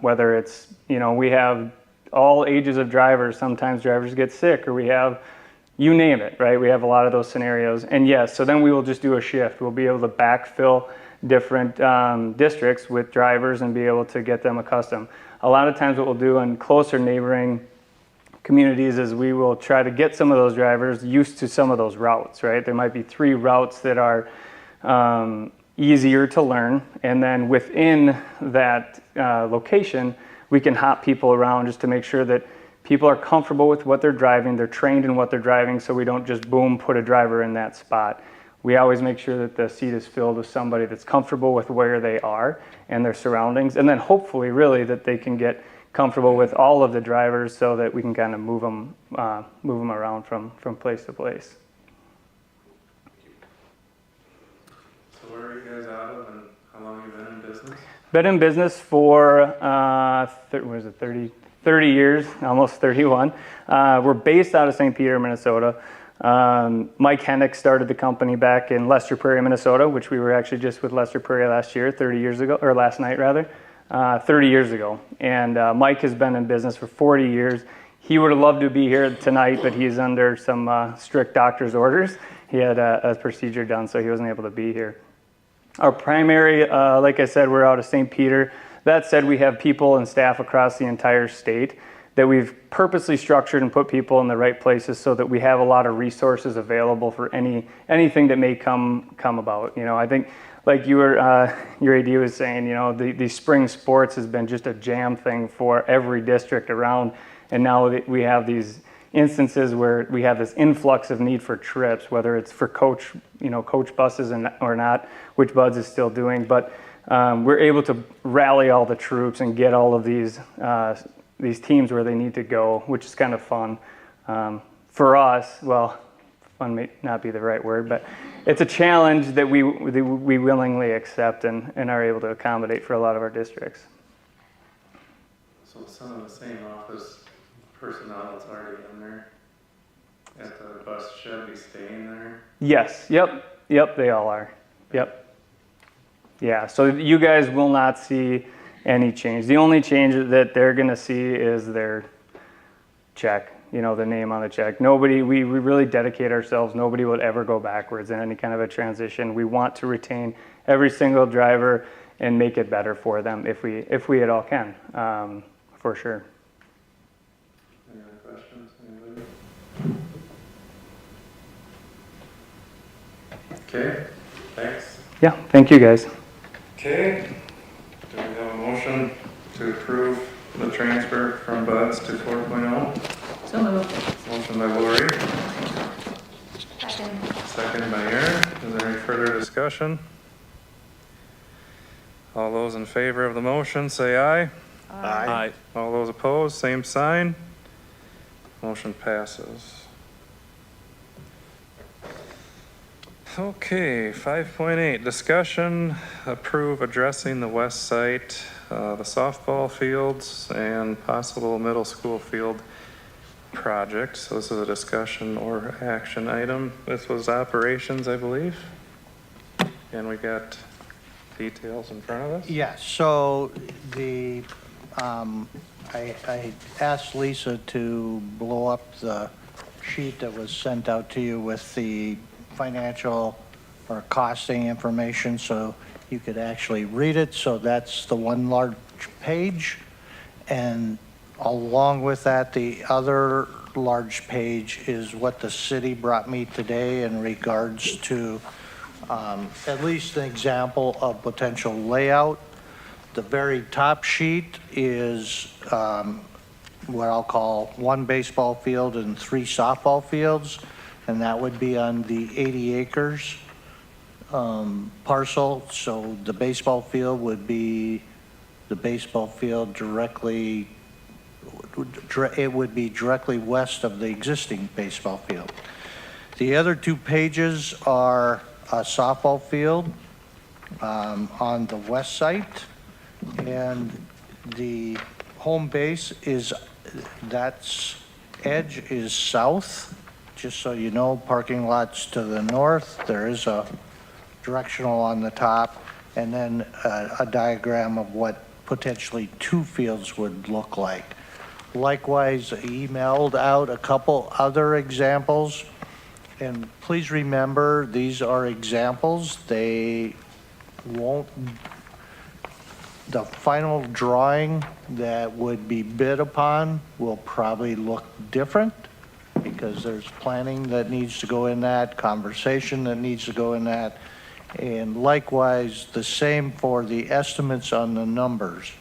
whether it's, you know, we have all ages of drivers, sometimes drivers get sick, or we have, you name it, right? We have a lot of those scenarios. And yes, so then we will just do a shift. We'll be able to backfill different districts with drivers and be able to get them accustomed. A lot of times what we'll do in closer neighboring communities is we will try to get some of those drivers used to some of those routes, right? There might be 3 routes that are easier to learn, and then within that location, we can hop people around just to make sure that people are comfortable with what they're driving, they're trained in what they're driving, so we don't just boom, put a driver in that spot. We always make sure that the seat is filled with somebody that's comfortable with where they are and their surroundings, and then hopefully really that they can get comfortable with all of the drivers so that we can kind of move them around from place to place. So where are you guys out of and how long have you been in business? Been in business for 30 years, almost 31. We're based out of St. Peter, Minnesota. Mike Hennick started the company back in Lester Prairie, Minnesota, which we were actually just with Lester Prairie last night rather. 30 years ago. And Mike has been in business for 40 years. He would have loved to be here tonight, but he's under some strict doctor's orders. He had a procedure done, so he wasn't able to be here. Our primary, like I said, we're out of St. Peter. That said, we have people and staff across the entire state that we've purposely structured and put people in the right places so that we have a lot of resources available for anything that may come about. You know, I think like your AD was saying, you know, the spring sports has been just a jam thing for every district around, and now we have these instances where we have this influx of need for trips, whether it's for coach buses or not, which Buds is still doing, but we're able to rally all the troops and get all of these teams where they need to go, which is kind of fun. For us, well, fun may not be the right word, but it's a challenge that we willingly accept and are able to accommodate for a lot of our districts. So some of the same office personnel that's already in there at the bus shed be staying there? Yes, yep, they all are, yep. Yeah, so you guys will not see any change. The only change that they're gonna see is their check, you know, the name on the check. Nobody, we really dedicate ourselves, nobody would ever go backwards in any kind of a transition. We want to retain every single driver and make it better for them if we at all can, for sure. Any other questions, anybody? Okay, thanks. Yeah, thank you guys. Okay, do we have a motion to approve the transfer from Buds to 4.0? So moved. Motion by Lori, Second. second by Aaron. Is there any further discussion? All those in favor of the motion, say aye. Aye. All those opposed, same sign. Motion passes. Okay, 5.8, discussion, approve addressing the west side, the softball fields and possible middle school field project. So this is a discussion or action item. This was operations, I believe. And we got details in front of us. Yes, so I asked Lisa to blow up the sheet that was sent out to you with the financial or costing information so you could actually read it. So that's the one large page. And along with that, the other large page is what the city brought me today in regards to at least an example of potential layout. The very top sheet is what I'll call 1 baseball field and 3 softball fields, and that would be on the 80 acres parcel. So the baseball field would be the baseball field directly, it would be directly west of the existing baseball field. The other 2 pages are a softball field on the west side, and the home base is, that's edge is south. Just so you know, parking lots to the north, there is a directional on the top, and then a diagram of what potentially 2 fields would look like. Likewise, emailed out a couple other examples, and please remember, these are examples. They the final drawing that would be bid upon will probably look different because there's planning that needs to go in that, conversation that needs to go in that, and likewise, the same for the estimates on the numbers.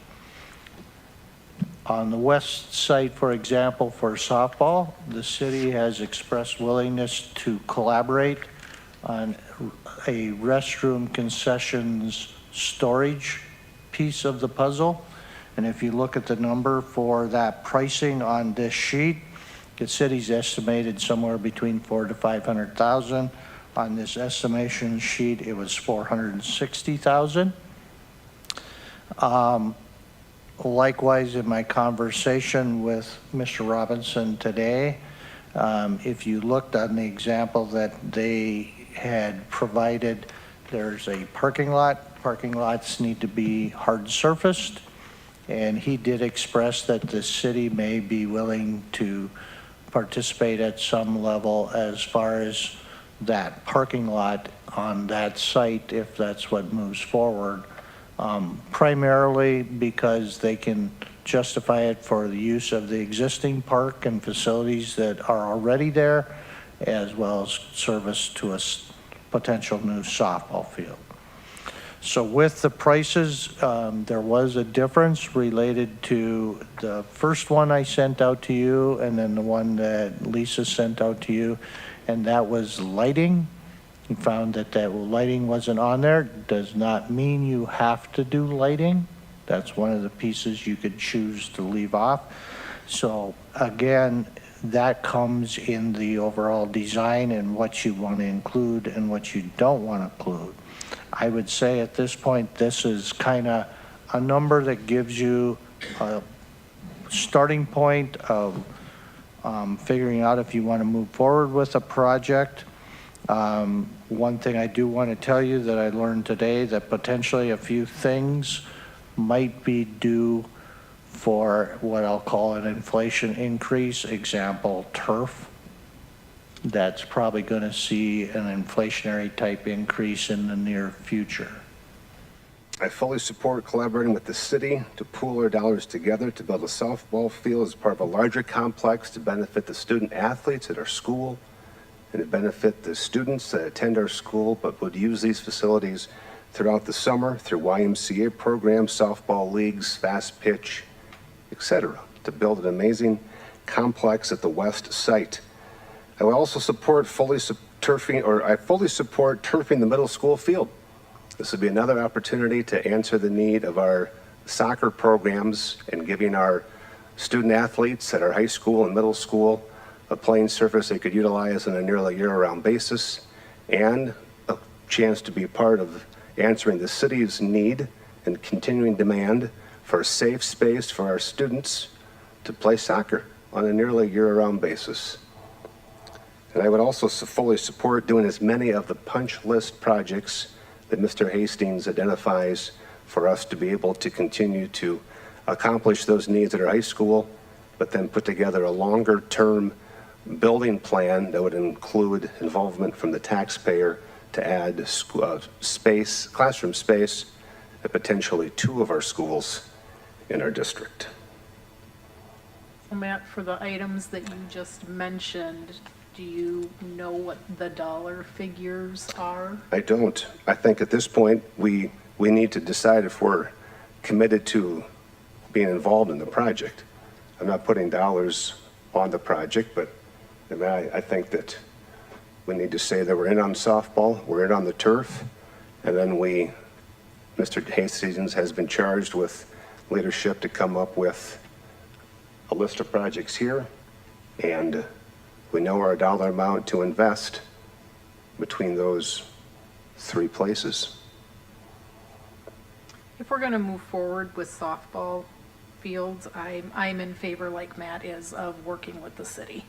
On the west side, for example, for softball, the city has expressed willingness to collaborate on a restroom concessions storage piece of the puzzle. And if you look at the number for that pricing on this sheet, the city's estimated somewhere between 400,000 to 500,000. On this estimation sheet, it was 460,000. Likewise, in my conversation with Mr. Robinson today, if you looked on the example that they had provided, there's a parking lot. Parking lots need to be hard surfaced. And he did express that the city may be willing to participate at some level as far as that parking lot on that site, if that's what moves forward. Primarily because they can justify it for the use of the existing park and facilities that are already there, as well as service to a potential new softball field. So with the prices, there was a difference related to the first one I sent out to you and then the one that Lisa sent out to you, and that was lighting. You found that lighting wasn't on there. Does not mean you have to do lighting. That's one of the pieces you could choose to leave off. So again, that comes in the overall design and what you want to include and what you don't want to include. I would say at this point, this is kind of a number that gives you a starting point of figuring out if you want to move forward with a project. One thing I do want to tell you that I learned today, that potentially a few things might be due for what I'll call an inflation increase. Example, turf. That's probably going to see an inflationary type increase in the near future. I fully support collaborating with the city to pool our dollars together to build a softball field as part of a larger complex to benefit the student athletes at our school and to benefit the students that attend our school but would use these facilities throughout the summer through YMCA programs, softball leagues, fast pitch, etc., to build an amazing complex at the west site. I will also support fully support turfing the middle school field. This would be another opportunity to answer the need of our soccer programs and giving our student athletes at our high school and middle school a playing surface they could utilize on a nearly year-round basis, and a chance to be a part of answering the city's need and continuing demand for a safe space for our students to play soccer on a nearly year-round basis. And I would also fully support doing as many of the punch list projects that Mr. Hastings identifies for us to be able to continue to accomplish those needs at our high school, but then put together a longer-term building plan that would include involvement from the taxpayer to add classroom space at potentially 2 of our schools in our district. Matt, for the items that you just mentioned, do you know what the dollar figures are? I don't. I think at this point, we need to decide if we're committed to being involved in the project. I'm not putting dollars on the project, but I think that we need to say that we're in on softball, we're in on the turf, and then Mr. Hastings has been charged with leadership to come up with a list of projects here, and we know our dollar amount to invest between those 3 places. If we're going to move forward with softball fields, I'm in favor, like Matt is, of working with the city.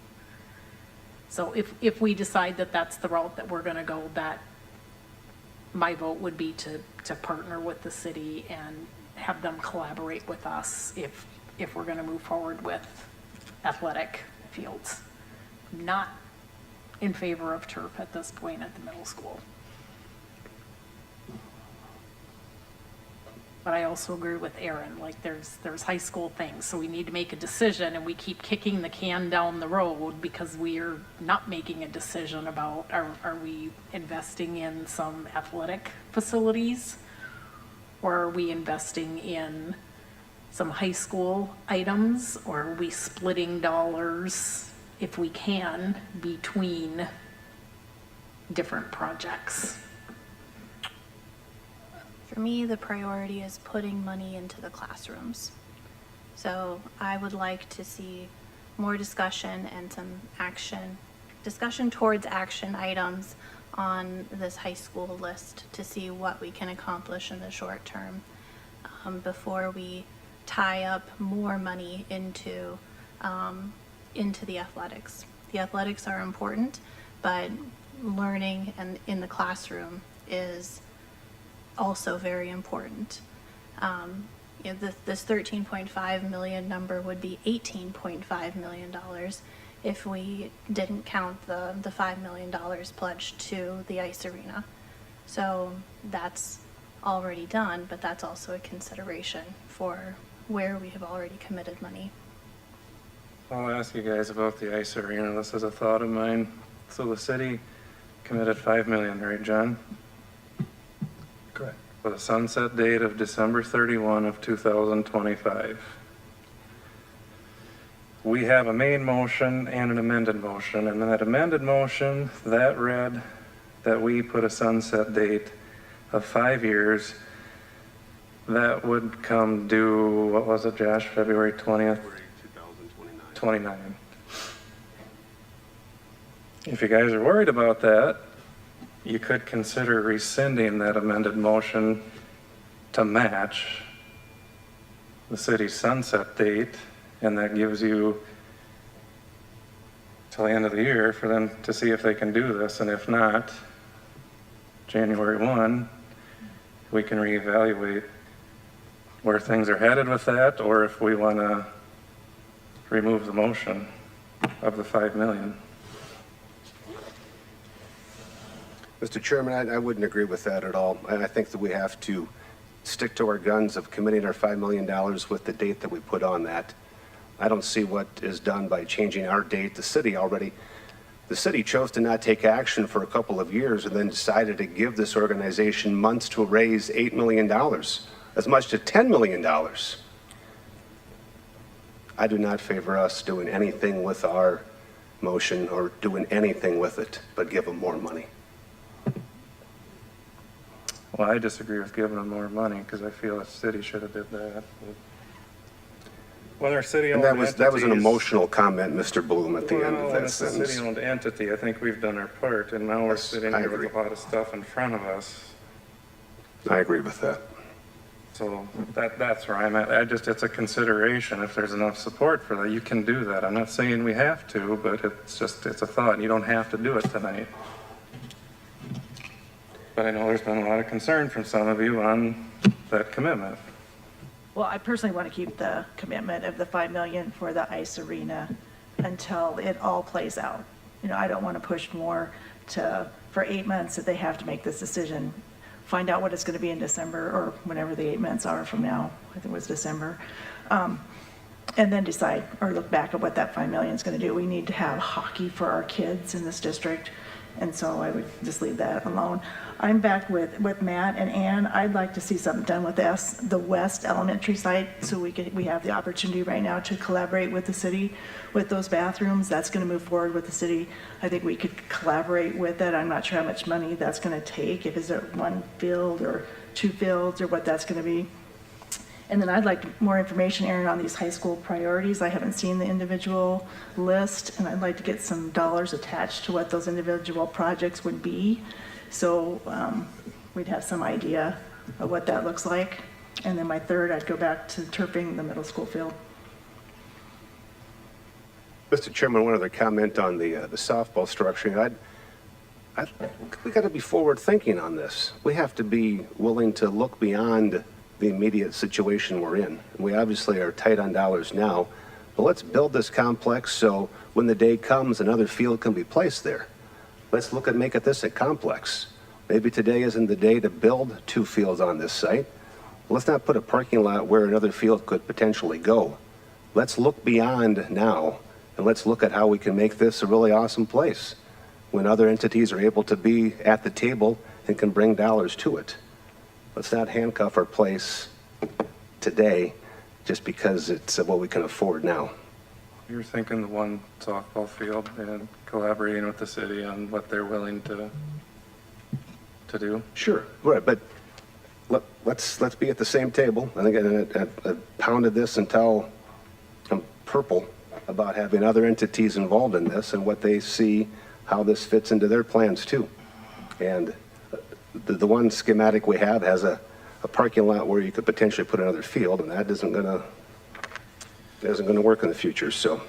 So if we decide that that's the route that we're going to go, that my vote would be to partner with the city and have them collaborate with us if we're going to move forward with athletic fields. Not in favor of turf at this point at the middle school. But I also agree with Aaron, like there's high school things, so we need to make a decision and we keep kicking the can down the road because we are not making a decision about, are we investing in some athletic facilities? Or are we investing in some high school items? Or are we splitting dollars, if we can, between different projects? For me, the priority is putting money into the classrooms. So I would like to see more discussion and some discussion towards action items on this high school list to see what we can accomplish in the short term before we tie up more money into the athletics. The athletics are important, but learning and in the classroom is also very important. This $13.5 million number would be $18.5 million if we didn't count the $5 million pledged to the ice arena. So that's already done, but that's also a consideration for where we have already committed money. I'll ask you guys about the ice arena. This is a thought of mine. So the city committed $5 million, right, John? Correct. With a sunset date of December 31 of 2025. We have a main motion and an amended motion, and that amended motion, that read that we put a sunset date of 5 years. That would come due, what was it, Josh, February 20th? 29. If you guys are worried about that, you could consider rescinding that amended motion to match the city's sunset date, and that gives you till the end of the year for them to see if they can do this, and if not, January 1, we can reevaluate where things are headed with that, or if we want to remove the motion of the $5 million. Mr. Chairman, I wouldn't agree with that at all. I think that we have to stick to our guns of committing our $5 million with the date that we put on that. I don't see what is done by changing our date. The city chose to not take action for a couple of years and then decided to give this organization months to raise $8 million, as much as $10 million. I do not favor us doing anything with our motion or doing anything with it, but give them more money. Well, I disagree with giving them more money because I feel the city should have did that. When they're city-owned And that was an entities- emotional comment, Mr. Bloom, at the end of Well, that it's a sentence. city-owned entity. I think we've done our part, and now we're Yes, sitting I here with agree. a lot of stuff in front of us. I agree with that. So that's where I'm at. It's a consideration. If there's enough support for that, you can do that. I'm not saying we have to, but it's a thought. You don't have to do it tonight. But I know there's been a lot of concern from some of you on that commitment. Well, I personally want to keep the commitment of the 5 million for the ice arena until it all plays out. You know, I don't want to push more for 8 months that they have to make this decision. Find out what it's going to be in December or whenever the 8 months are from now. I think it was December. And then decide or look back at what that 5 million is going to do. We need to have hockey for our kids in this district. And so I would just leave that alone. I'm back with Matt and Ann. I'd like to see something done with the West Elementary site, so we have the opportunity right now to collaborate with the city with those bathrooms. That's going to move forward with the city. I think we could collaborate with it. I'm not sure how much money that's going to take, if it's one field or 2 fields or what that's going to be. And then I'd like more information, Aaron, on these high school priorities. I haven't seen the individual list, and I'd like to get some dollars attached to what those individual projects would be. So we'd have some idea of what that looks like. And then my third, I'd go back to turfing the middle school field. Mr. Chairman, one other comment on the softball structuring. We got to be forward thinking on this. We have to be willing to look beyond the immediate situation we're in. We obviously are tight on dollars now, but let's build this complex so when the day comes, another field can be placed there. Let's look at making this a complex. Maybe today isn't the day to build 2 fields on this site, let's not put a parking lot where another field could potentially go. Let's look beyond now, and let's look at how we can make this a really awesome place when other entities are able to be at the table and can bring dollars to it. Let's not handcuff our place today just because it's what we can afford now. You're thinking the one softball field and collaborating with the city on what they're willing to do? Sure, right, but let's be at the same table. I think I pounded this until I'm purple about having other entities involved in this and what they see, how this fits into their plans too. And the one schematic we have has a parking lot where you could potentially put another field, and that isn't gonna work in the future, so.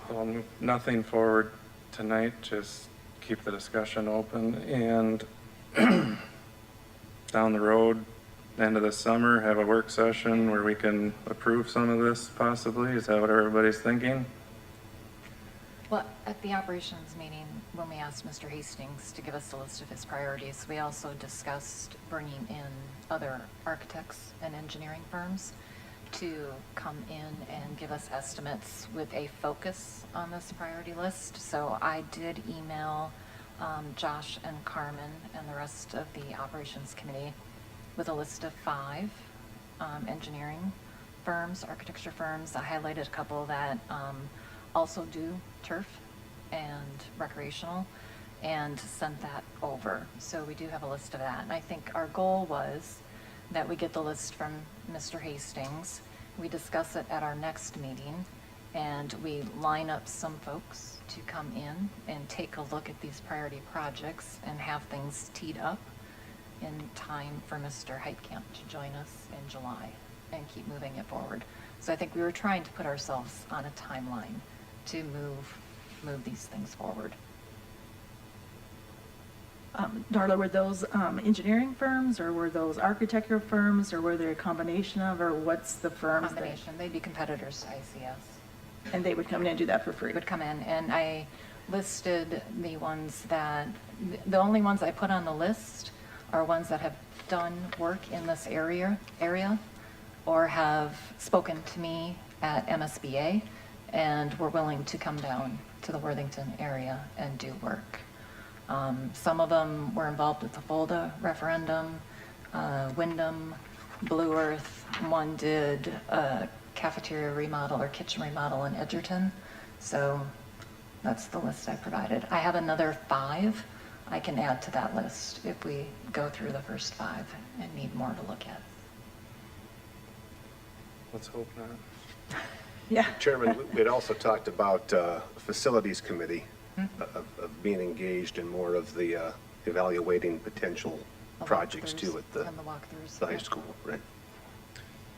Well, nothing forward tonight, just keep the discussion open, and down the road, end of the summer, have a work session where we can approve some of this possibly. Is that what everybody's thinking? Well, at the operations meeting, when we asked Mr. Hastings to give us a list of his priorities, we also discussed bringing in other architects and engineering firms to come in and give us estimates with a focus on this priority list. So I did email Josh and Carmen and the rest of the operations committee with a list of 5 engineering firms, architecture firms. I highlighted a couple that also do turf and recreational, and sent that over. So we do have a list of that. And I think our goal was that we get the list from Mr. Hastings, we discuss it at our next meeting, and we line up some folks to come in and take a look at these priority projects and have things teed up in time for Mr. Heitkamp to join us in July and keep moving it forward. So I think we were trying to put ourselves on a timeline to move these things forward. Darla, were those engineering firms, or were those architecture firms, or were they a combination of, or what's the firms? Combination, they'd be competitors to ICS. And they would come in and do that for free? Would come in, and I listed the ones that, the only ones I put on the list are ones that have done work in this area, or have spoken to me at MSBA, and were willing to come down to the Worthington area and do work. Some of them were involved with the Volda referendum, Wyndham, Blue Earth. One did a cafeteria remodel or kitchen remodel in Edgerton. So that's the list I provided. I have another 5 I can add to that list if we go through the first 5 and need more to look at. Let's hope not. Yeah. Chairman, we had also talked about facilities committee of being engaged in more of the evaluating potential The projects walkthroughs too at the and the walkthroughs. high school, right?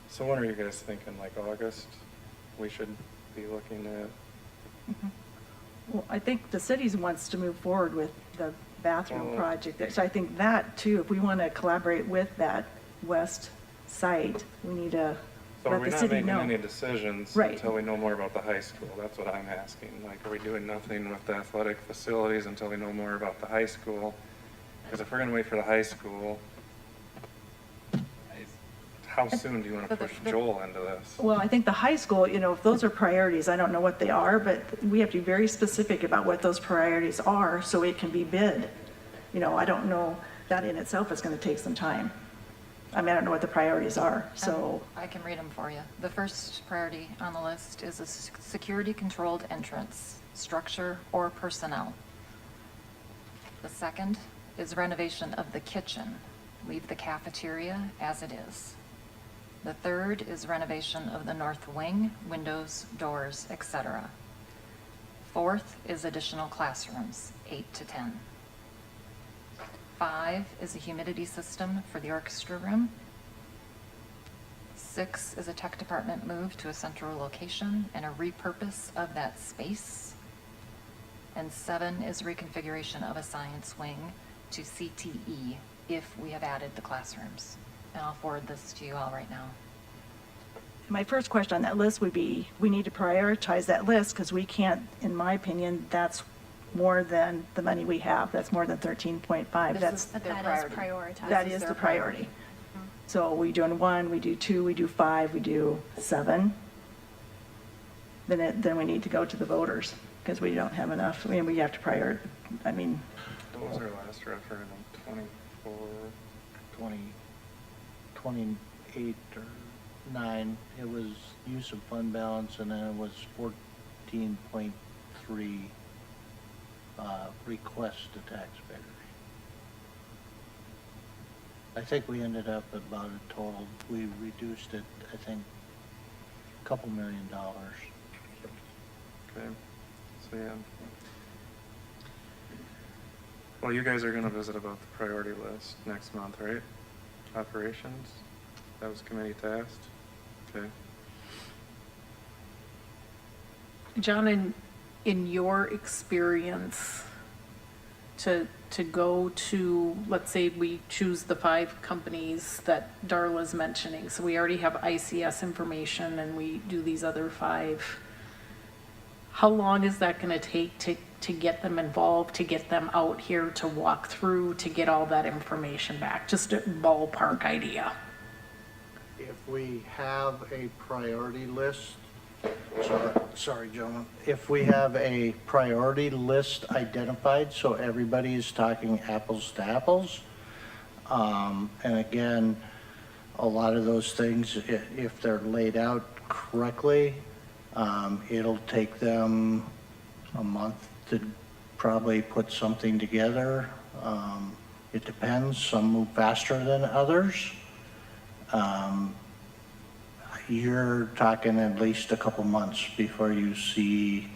So when are you guys thinking, like August, we should be looking at? Well, I think the city wants to move forward with the bathroom Oh. project. So I think that too, if we want to collaborate with that west site, we need to So let we're the not city making know. any decisions Right. until we know more about the high school. That's what I'm asking. Like, are we doing nothing with the athletic facilities until we know more about the high school? Because if we're gonna wait for the high school, how soon do you wanna But the- push Joel into this? Well, I think the high school, if those are priorities, I don't know what they are, but we have to be very specific about what those priorities are so it can be bid. I don't know, that in itself is going to take some time. I mean, I don't know what the priorities are, so. I can read them for you. The first priority on the list is a security-controlled entrance, structure, or personnel. The second is renovation of the kitchen. Leave the cafeteria as it is. The third is renovation of the north wing, windows, doors, etc. Fourth is additional classrooms, 8 to 10. 5 is a humidity system for the orchestra room. 6 is a tech department move to a central location and a repurpose of that space. And 7 is reconfiguration of a science wing to CTE if we have added the classrooms. And I'll forward this to you all right now. My first question on that list would be, we need to prioritize that list because we can't, in my opinion, that's more than the money we have. That's more than 13.5. This That's, is their That is priority. prioritized. that This is their the priority. So we doing 1, we do 2, we do 5, we do 7. Then we need to go to the voters because we don't have enough. I mean, we have to What was our last referendum? 24? 28 or 9, it was use of fund balance, and then it was 14.3 request to taxpayers. I think we ended up at about a total, we reduced it, I think, a couple $1 million. Okay, so yeah. Well, you guys are gonna visit about the priority list next month, right? Operations, that was committee tasked, okay. John, in your experience, to go to, let's say we choose the 5 companies that Darla's mentioning, so we already have ICS information and we do these other 5. How long is that gonna take to get them involved, to get them out here to walk through, to get all that information back? Just a ballpark idea. If we have a priority list, sorry, gentlemen, if we have a priority list identified, so everybody is talking apples to apples, and again, a lot of those things, if they're laid out correctly, it'll take them a month to probably put something together. It depends, some move faster than others. You're talking at least a couple months before you see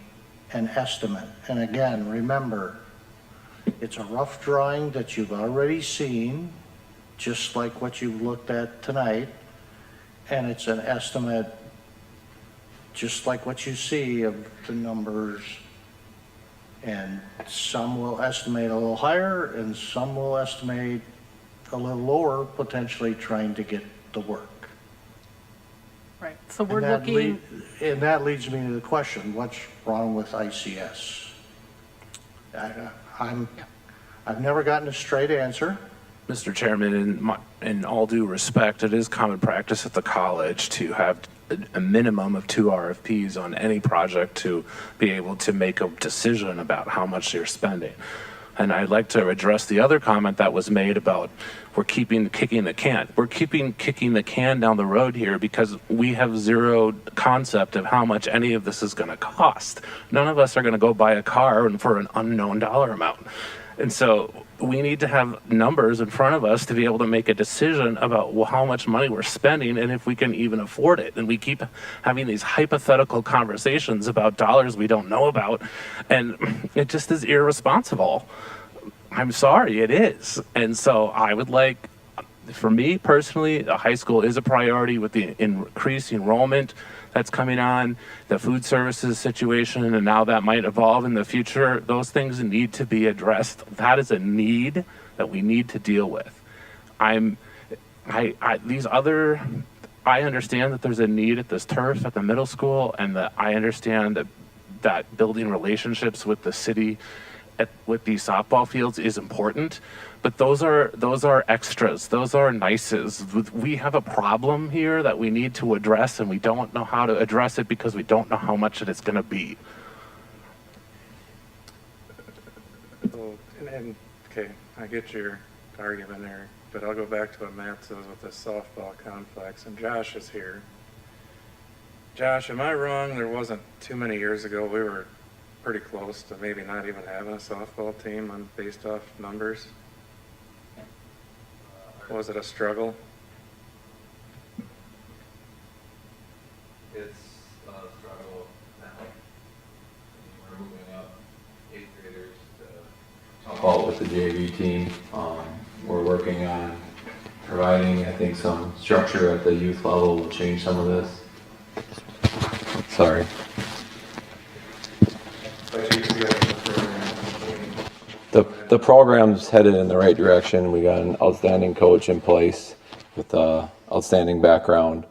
an estimate. And again, remember, it's a rough drawing that you've already seen, just like what you've looked at tonight, and it's an estimate just like what you see of the numbers. And some will estimate a little higher and some will estimate a little lower, potentially trying to get the work. Right, so we're And that looking, and that leads me to the question, what's wrong with ICS? I've never gotten a straight answer. Mr. Chairman, in all due respect, it is common practice at the college to have a minimum of 2 RFPs on any project to be able to make a decision about how much you're spending. And I'd like to address the other comment that was made about we're kicking the can. We're kicking the can down the road here because we have zero concept of how much any of this is going to cost. None of us are going to go buy a car and for an unknown dollar amount. And so we need to have numbers in front of us to be able to make a decision about how much money we're spending and if we can even afford it. And we keep having these hypothetical conversations about dollars we don't know about, and it just is irresponsible. I'm sorry, it is. And so I would like, for me personally, the high school is a priority with the increased enrollment that's coming on, the food services situation, and now that might evolve in the future. Those things need to be addressed. That is a need that we need to deal with. I understand that there's a need at this turf at the middle school, and that I understand that building relationships with the city with these softball fields is important, but those are extras. Those are nices. We have a problem here that we need to address, and we don't know how to address it because we don't know how much it is going to be. And okay, I get your argument there, but I'll go back to what Matt says with the softball complex, and Josh is here. Josh, am I wrong? There wasn't too many years ago, we were pretty close to maybe not even having a softball team based off numbers. Was it a struggle? It's a struggle now. We're moving up 8th graders to help out with the JV team. We're working on providing, I think, some structure at the youth level will change some of this. Sorry. The program's headed in the right direction. We got an outstanding coach in place with an outstanding background.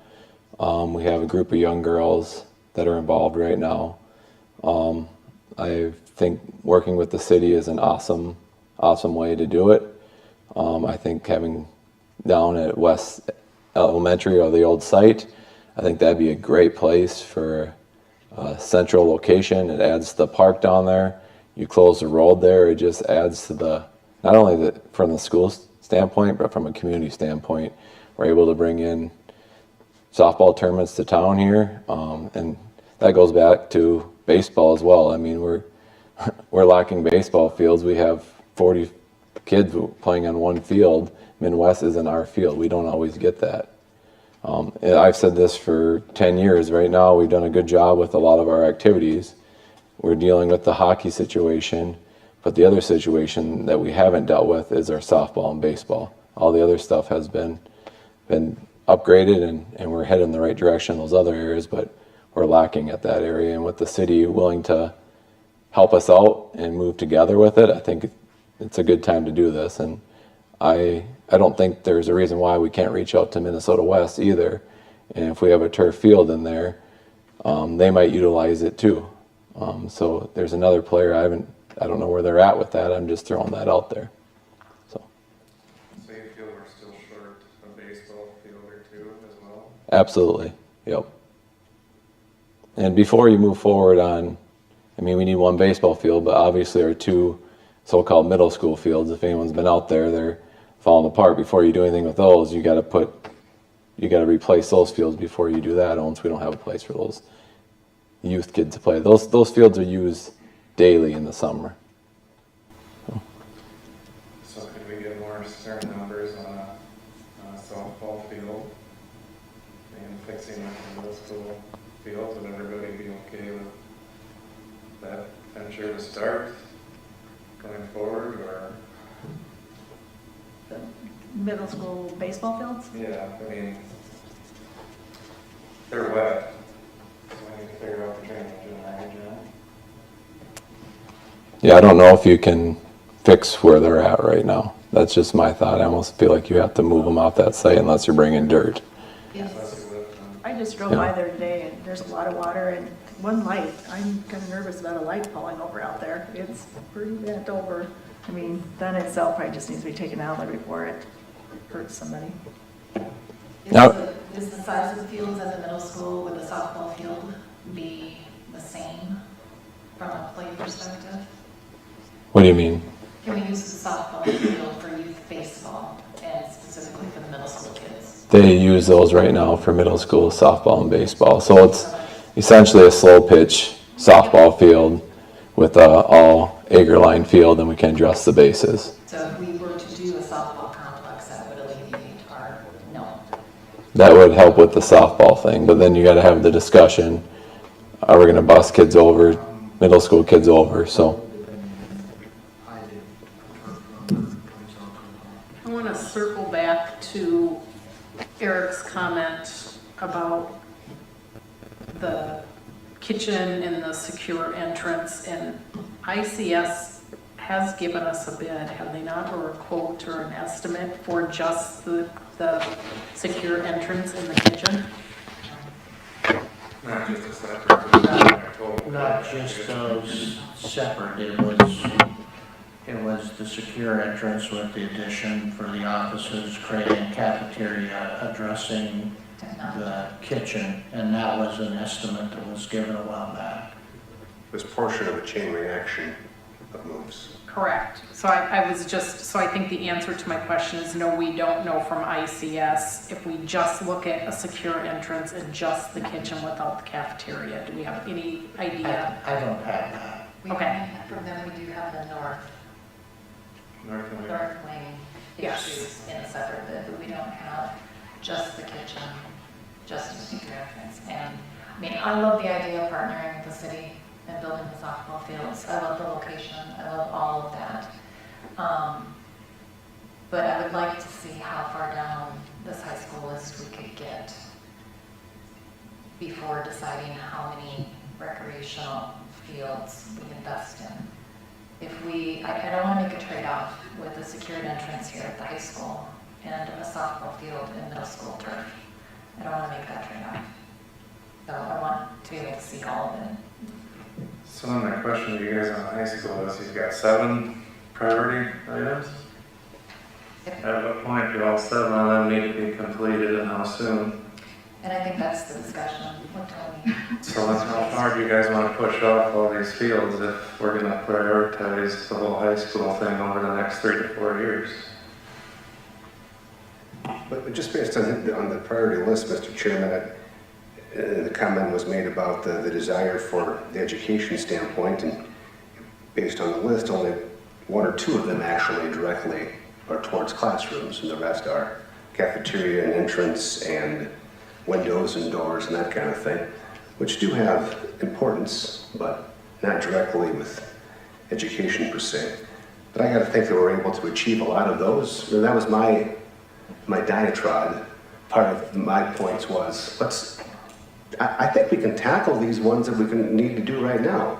We have a group of young girls that are involved right now. I think working with the city is an awesome way to do it. I think having down at West Elementary or the old site. I think that'd be a great place for a central location. It adds to the park down there. You close the road there, it just adds to the, not only from the school standpoint, but from a community standpoint. We're able to bring in softball tournaments to town here, and that goes back to baseball as well. I mean, we're lacking baseball fields. We have 40 kids playing on one field. Midwest isn't our field. We don't always get that. I've said this for 10 years. Right now, we've done a good job with a lot of our activities. We're dealing with the hockey situation, but the other situation that we haven't dealt with is our softball and baseball. All the other stuff has been upgraded, and we're heading in the right direction in those other areas, but we're lacking at that area. And with the city willing to help us out and move together with it, I think it's a good time to do this. And I don't think there's a reason why we can't reach out to Minnesota West either. And if we have a turf field in there, they might utilize it too. So there's another player, I don't know where they're at with that. I'm just throwing that out there. So So you feel we're still short a baseball field or two as well? absolutely, yep. And before you move forward on, I mean, we need one baseball field, but obviously our two so-called middle school fields, if anyone's been out there, they're falling apart. Before you do anything with those, you got to replace those fields before you do that, once we don't have a place for those youth kids to play. Those fields are used daily in the summer. So could we get more certain numbers on a softball field and fixing up the middle school fields? Would everybody be okay with that venture to start going forward, or? The middle school baseball fields? Yeah, I mean, they're wet, so I need to figure out the drainage in that region. Yeah, I don't know if you can fix where they're at right now. That's just my thought. I almost feel like you have to move them off that site unless you're bringing dirt. I just drove by there today and there's a lot of water and one light. I'm kind of nervous about a light falling over out there. It's pretty bent over. I mean, that in itself probably just needs to be taken out there before it hurts somebody. Is the size of the fields at the middle school with the softball field be the same from a play perspective? What do you mean? Can we use the softball field for youth baseball and specifically for the middle school kids? They use those right now for middle school softball and baseball. So it's essentially a slow pitch softball field with all acre line field, and we can adjust the bases. So if we were to do a softball complex, that would alleviate our no. That would help with the softball thing, but then you got to have the discussion. Are we going to bus kids over, middle school kids over? So I want to circle back to Eric's comment about the kitchen and the secure entrance, and ICS has given us a bid, have they not, or a quote or an estimate for just the secure entrance in the kitchen? Not just a separate. Not just those separate, it was the secure entrance with the addition for the offices, creating cafeteria, addressing the kitchen, and that was an estimate that was given a while back. It was portion of a chain reaction of moves. Correct. So I was just, so I think the answer to my question is no, we don't know from ICS if we just look at a secure entrance and just the kitchen without the cafeteria. Do we have any idea? I don't have that. Okay. From them, we do have the north wing Yes. issues in a separate bid, but we don't have just the kitchen, just the secure entrance. And I mean, I love the idea of partnering with the city and building the softball fields. I love the location. I love all of that. But I would like to see how far down this high school list we could get before deciding how many recreational fields we invest in. If we, I don't want to make a trade-off with a secured entrance here at the high school and a softball field and middle school turf. I don't want to make that trade-off. So I want to be able to see all of it. So then my question to you guys on high school is, you've got 7 priority items? At what point do all 7 of them need to be completed and how soon? And I think that's the discussion with Tony. So how far do you guys want to push off all these fields if we're going to prioritize the whole high school thing over the next 3 to 4 years? But just based on the priority list, Mr. Chairman, the comment was made about the desire for the education standpoint, and based on the list, only 1 or 2 of them actually directly are towards classrooms, and the rest are cafeteria and entrance and windows and doors and that kind of thing, which do have importance, but not directly with education per se. But I got to think that we're able to achieve a lot of those. And that was my diatribe. Part of my points was, I think we can tackle these ones that we need to do right now.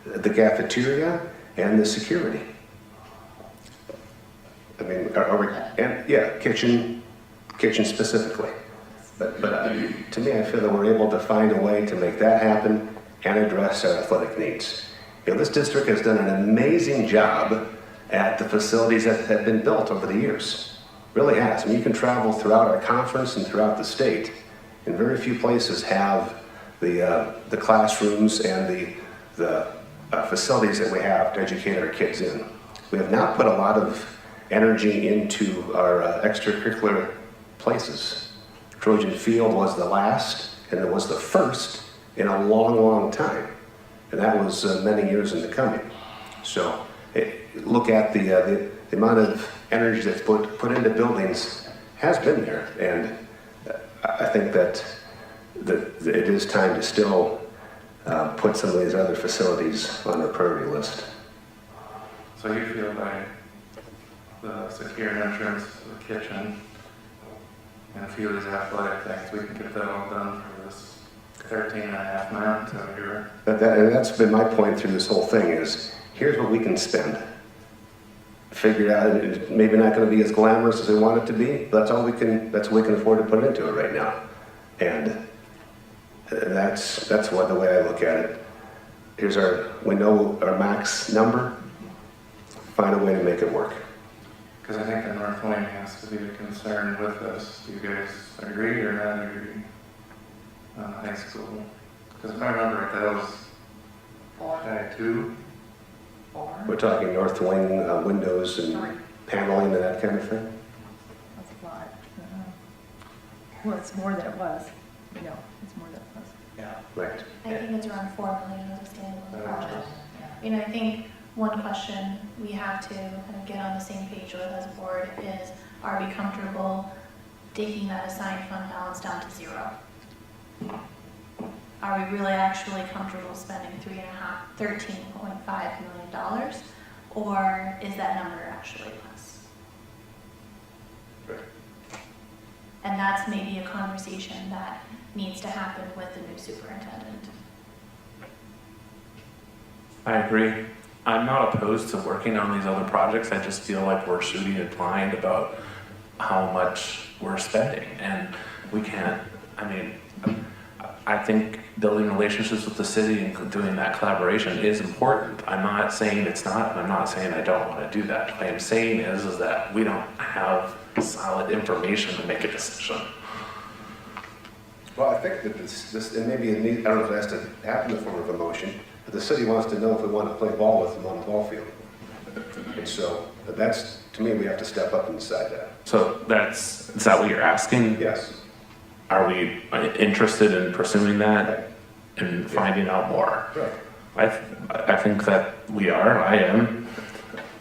The cafeteria and the security. I mean, kitchen specifically. But to me, I feel that we're able to find a way to make that happen and address our athletic needs. You know, this district has done an amazing job at the facilities that have been built over the years. Really has. I mean, you can travel throughout our conference and throughout the state, and very few places have the classrooms and the facilities that we have to educate our kids in. We have not put a lot of energy into our extracurricular places. Trojan Field was the last, and it was the first in a long, long time. And that was many years in the coming. So look at the amount of energy that's put into buildings has been there. And I think that it is time to still put some of these other facilities on the priority list. So you feel by the secure entrance, the kitchen, and a few of these athletic things, we can get that all done for this 13.5 months out here. And that's been my point through this whole thing is, here's what we can spend. Figure out, it's maybe not going to be as glamorous as we want it to be, but that's what we can afford to put into it right now. And that's the way I look at it. We know our max number, find a way to make it work. Because I think the North Wing has to be a concern with this. Do you guys agree or not agree on high school? Because if I remember it, that was 2. We're talking north wing windows and paneling and that kind of thing. That's a lot. Well, it's more than it was. No, it's more than it was. Yeah. Right. I think it's around 4 million as a standalone project. You know, I think one question we have to kind of get on the same page with as a board is, are we comfortable taking that assigned fund balance down to 0? Are we really actually comfortable spending $13.5 million, or is that number actually less? Right. And that's maybe a conversation that needs to happen with the new superintendent. I agree. I'm not opposed to working on these other projects. I just feel like we're shooting it blind about how much we're spending. And we can't, I think building relationships with the city and doing that collaboration is important. I'm not saying it's not, and I'm not saying I don't want to do that. What I am saying is that we don't have solid information to make a decision. Well, I think that this and maybe it needs, I don't know if it has to happen in the form of a motion, but the city wants to know if we want to play ball with them on the ball field. And so that's, to me, we have to step up and decide that. So is that what you're asking? Yes. Are we interested in pursuing that and finding out more? Right. I think that we are. I am.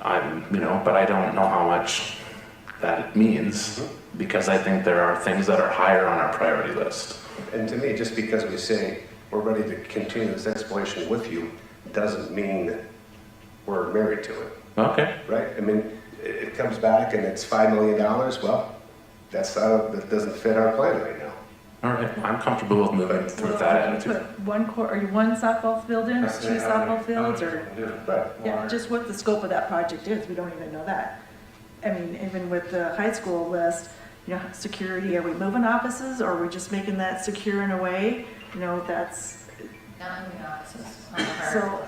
But I don't know how much that means because I think there are things that are higher on our priority list. And to me, just because we say we're ready to continue this exploration with you doesn't mean we're married to it. Okay. Right? I mean, it comes back and it's $5 million. Well, that doesn't fit our plan right now. All right. I'm comfortable with moving through that attitude. Put one softball field in, or 2 softball fields, or, Right. yeah, just what the scope of that project is, we don't even know that. I mean, even with the high school list, security, are we moving offices, or are we just making that secure in a way? That's, Not moving offices on the hard. so,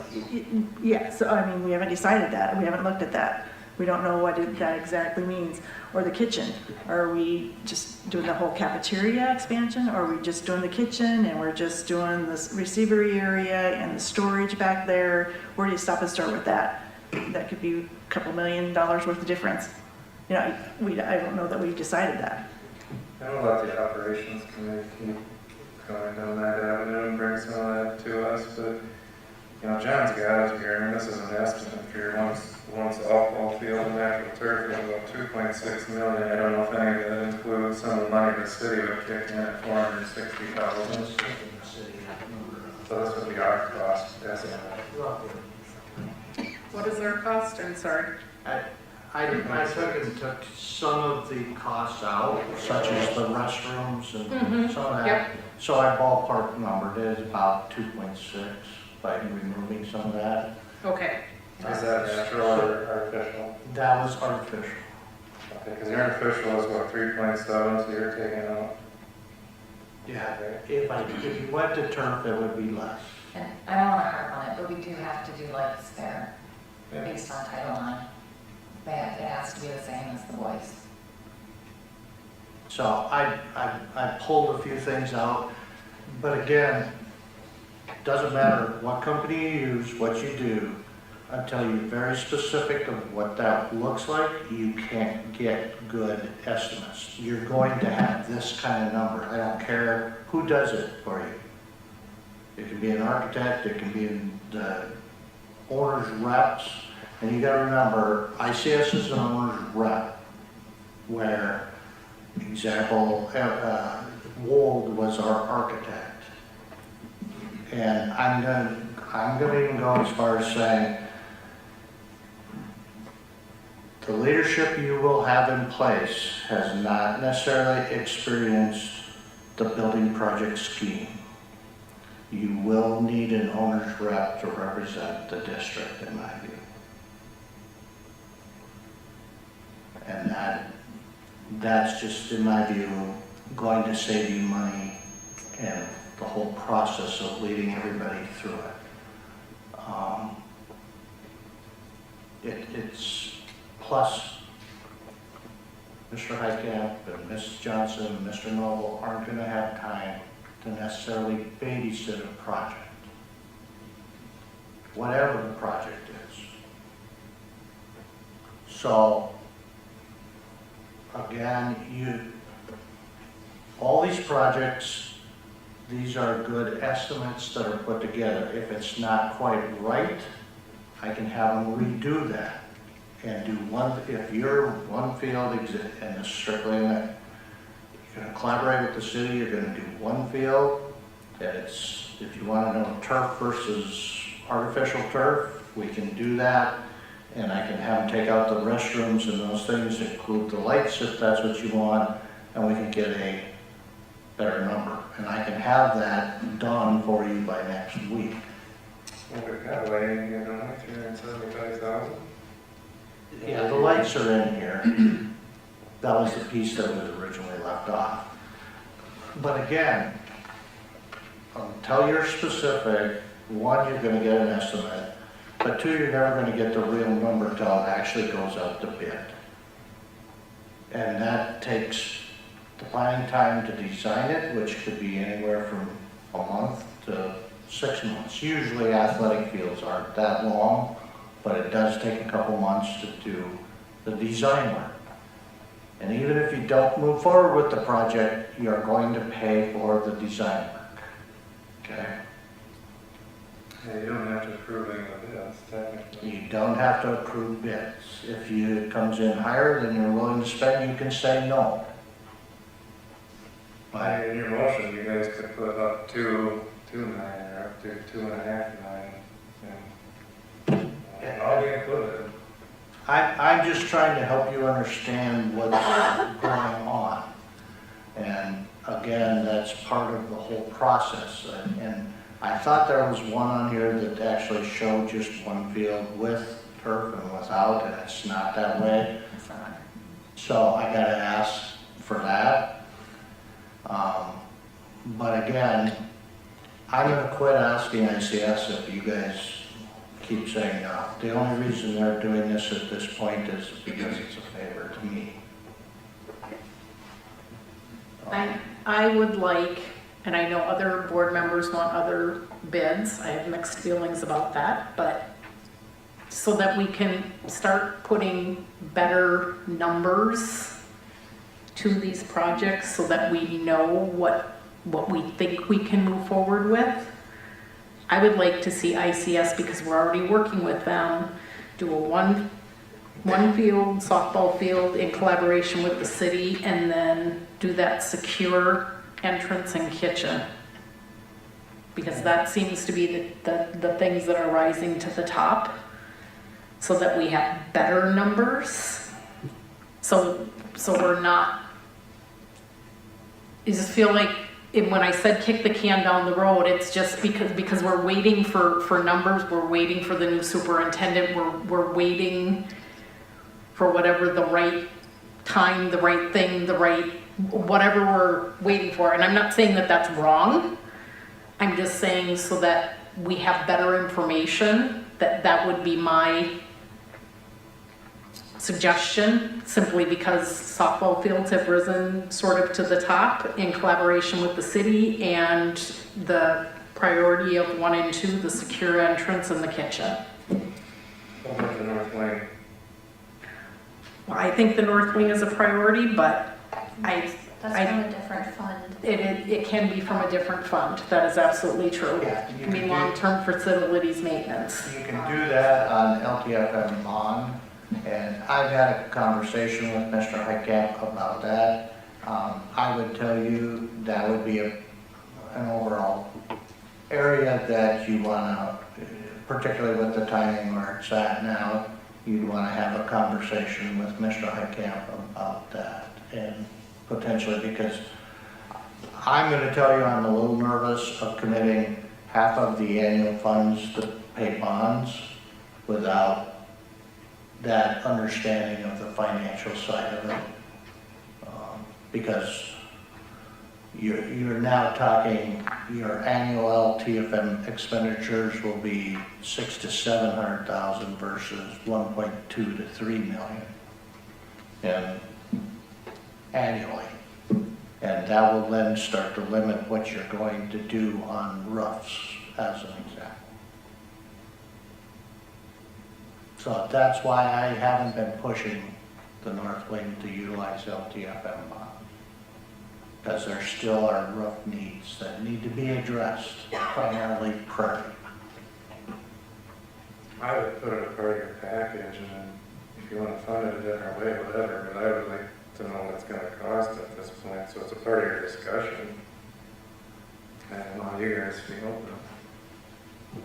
yeah, so, we haven't decided that, we haven't looked at that. We don't know what that exactly means. Or the kitchen, are we just doing the whole cafeteria expansion? Or are we just doing the kitchen and we're just doing this receivery area and the storage back there? Where do you stop and start with that? That could be a couple $1 million worth of difference. You know, I don't know that we've decided that. I don't let the operations committee keep going down that avenue and bring some of that to us, but, you know, John's got us here, and this is an estimate for your one softball field and natural turf field, about $2.6 million. I don't know if any of that includes some of the money the city would kick in at $460,000. So this would be our cost estimate. What is their cost? I'm sorry. I took and took some of the costs out, such as the restrooms and some of that. Yep. So I ballpark numbered it as about 2.6 by removing some of that. Okay. Is that natural or artificial? That was artificial. Okay, because your artificial is what, 3.7, so you're taking out? Yeah, if you went to turf, it would be less. And I don't want to harp on it, but we do have to do lights there Yeah. based on Title IX. It has to be the same as the boys. So I pulled a few things out, but again, doesn't matter what company you use, what you do, until you're very specific of what that looks like, you can't get good estimates. You're going to have this kind of number. I don't care who does it for you. It can be an architect, it can be the owner's reps, and you gotta remember, ICS is an owner's rep, where, example, Wold was our architect. And I'm gonna even go as far as saying, the leadership you will have in place has not necessarily experienced the building project scheme. You will need an owner's rep to represent the district, in my view. And that's just, in my view, going to save you money and the whole process of leading everybody through it. It's plus Mr. Heitkamp and Mrs. Johnson and Mr. Noble aren't going to have time to necessarily babysit a project, whatever the project is. So, again, all these projects, these are good estimates that are put together. If it's not quite right, I can have them redo that and do one, if you're one field and it's strictly in it, you're gonna collaborate with the city, you're gonna do one field, and it's, if you wanna know turf versus artificial turf, we can do that. And I can have them take out the restrooms and those things, include the lights if that's what you want, and we can get a better number. And I can have that done for you by next week. Well, we've got lighting, you know, $375,000. Yeah, the lights are in here. That was the piece that was originally left off. But again, until you're specific, one, you're gonna get an estimate, but two, you're never gonna get the real number until it actually goes out to bid. And that takes the planning time to design it, which could be anywhere from a month to 6 months. Usually athletic fields aren't that long, but it does take a couple months to do the design work. And even if you don't move forward with the project, you're going to pay for the design work, okay? Yeah, you don't have to approve any of this, technically. You don't have to approve bids. If it comes in higher than you're willing to spend, you can say no. In your motion, you guys could put up 2 million or up to 2.5 million. And all be included. I'm just trying to help you understand what's going on. And again, that's part of the whole process. And I thought there was one on here that actually showed just one field with turf and without, and it's not that way. So I gotta ask for that. But again, I'm gonna quit asking ICS if you guys keep saying no. The only reason they're doing this at this point is because it's a favor to me. I would like, and I know other board members want other bids, I have mixed feelings about that, but so that we can start putting better numbers to these projects so that we know what we think we can move forward with. I would like to see ICS, because we're already working with them, do a one field, softball field in collaboration with the city, and then do that secure entrance and kitchen. Because that seems to be the things that are rising to the top, so that we have better numbers. So we're not, I just feel like, when I said kick the can down the road, it's just because we're waiting for numbers, we're waiting for the new superintendent, we're waiting for whatever the right time, the right thing, the right, whatever we're waiting for. And I'm not saying that that's wrong. I'm just saying so that we have better information, that would be my suggestion, simply because softball fields have risen sort of to the top in collaboration with the city, and the priority of 1 and 2, the secure entrance and the kitchen. What about the north wing? Well, I think the north wing is a priority, but That's from a different fund. it can be from a different fund. That is absolutely true. Yeah, you I mean, can do- long-term facilities maintenance. You can do that on LTFM bond, and I've had a conversation with Mr. Heitkamp about that. I would tell you that would be an overall area that you wanna, particularly with the timing where it's at now, you'd wanna have a conversation with Mr. Heitkamp about that, and potentially, because I'm gonna tell you, I'm a little nervous of committing half of the annual funds to pay bonds without that understanding of the financial side of it. Because you're now talking, your annual LTFM expenditures will be 600,000 to 700,000 versus 1.2 to 3 million. And annually. And that will then start to limit what you're going to do on roofs, as an example. So that's why I haven't been pushing the North Wing to utilize LTFM bonds. Because there still are roof needs that need to be addressed, primarily Prairie. I would put it a part of your package, and then if you want to fund it a different way, whatever, but I would like to know what it's going to cost at this point, so it's a part of your discussion. I don't know how you guys feel, but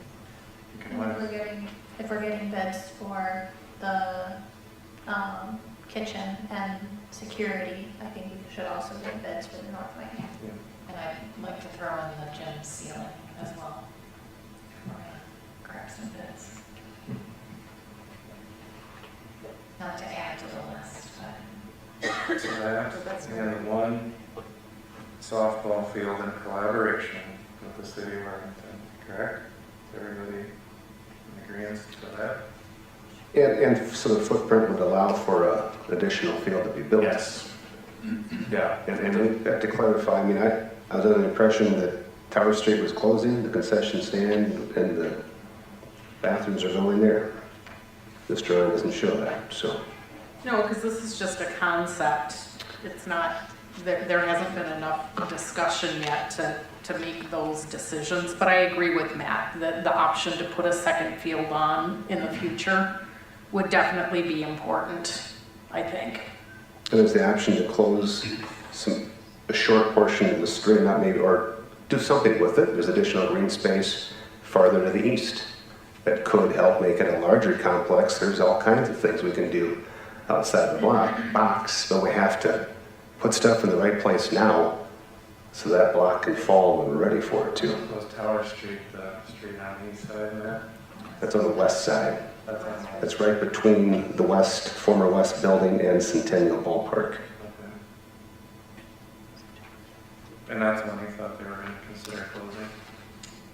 you can let us. If we're getting bids for the kitchen and security, I think we should also get bids for the north wing. And I'd like to throw in the gym ceiling as well. We're gonna grab some bids. Not to add to the list, but. So that, and one softball field in collaboration with the city of Arlington, correct? Is everybody in agreement to that? And so the footprint would allow for an additional field to be built. Yes. Yeah. And we have to clarify, I mean, I was under the impression that Tower Street was closing, the concession stand and the bathrooms are going there. This drawing doesn't show that, so. No, because this is just a concept. It's not, there hasn't been enough discussion yet to make those decisions. But I agree with Matt, that the option to put a second field on in the future would definitely be important, I think. And there's the option to close a short portion of the street, not maybe, or do something with it. There's additional green space farther to the east that could help make it a larger complex. There's all kinds of things we can do outside the box, but we have to put stuff in the right place now so that block can fall when we're ready for it to. Was Tower Street, the street on the east side of that? That's on the west side. That's on the. That's right between the former West Building and Centennial Ballpark. Okay. And that's when we thought they were going to consider closing.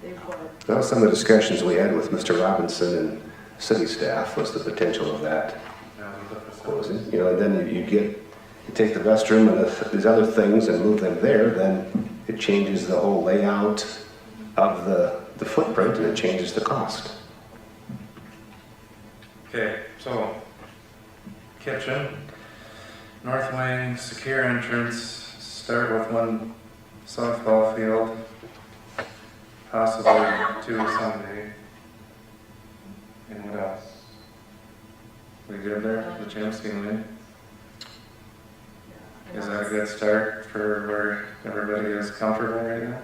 They would. That was some of the discussions we had with Mr. Robinson and city staff, was the potential of that closing. You know, and then you take the restroom and these other things and move them there, then it changes the whole layout of the footprint, and it changes the cost. Okay, so kitchen, north wing, secure entrance, start with one softball field, possibly two someday. And what else? We good there? The gym's gonna win? Is that a good start for where everybody is comfortable right now?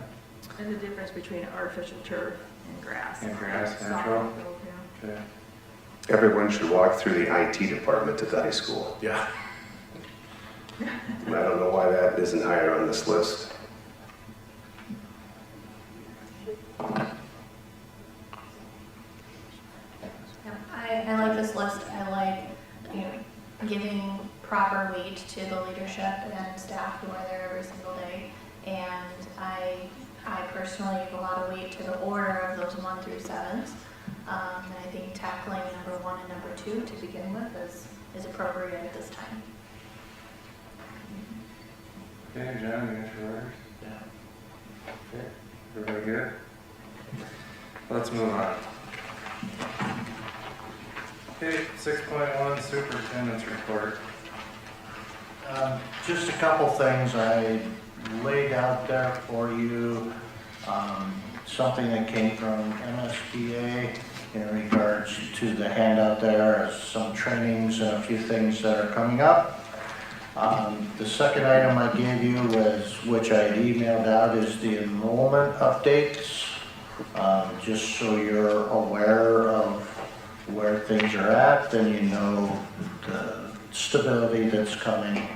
And the difference between artificial turf and grass. And grass, Softball natural? field, yeah. Okay. Everyone should walk through the IT department at the high school. Yeah. I don't know why that isn't higher on this list. I like this list. I like, you know, giving proper weight to the leadership and staff who are there every single day. And I personally give a lot of weight to the order of those 1 through 7s. And I think tackling number 1 and number 2 to begin with is appropriate at this time. Okay, John, you got your orders? Yeah. Okay, everybody good? Let's move on. Okay, 6.1 superintendent's report. Just a couple things I laid out there for you. Something that came from MSBA in regards to the handout there, some trainings and a few things that are coming up. The second item I gave you was, which I emailed out, is the enrollment updates. Just so you're aware of where things are at, then you know the stability that's coming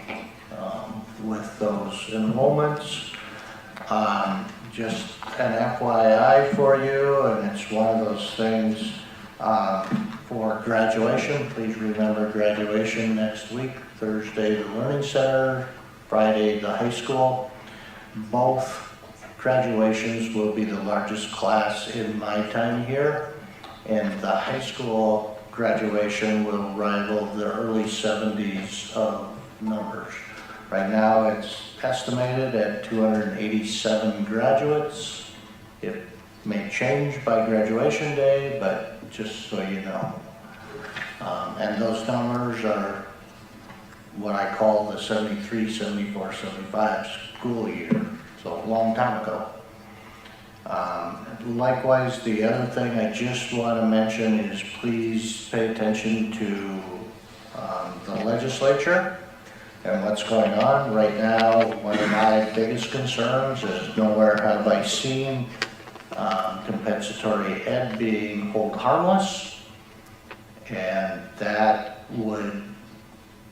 with those enrollments. Just an FYI for you, and it's one of those things for graduation. Please remember graduation next week, Thursday the Learning Center, Friday the high school. Both graduations will be the largest class in my time here, and the high school graduation will rival the early 70s of numbers. Right now it's estimated at 287 graduates. It may change by graduation day, but just so you know. And those numbers are what I call the 73, 74, 75 school year, so a long time ago. Likewise, the other thing I just want to mention is please pay attention to the legislature and what's going on. Right now, one of my biggest concerns is nowhere have I seen compensatory ed being hold harmless, and that would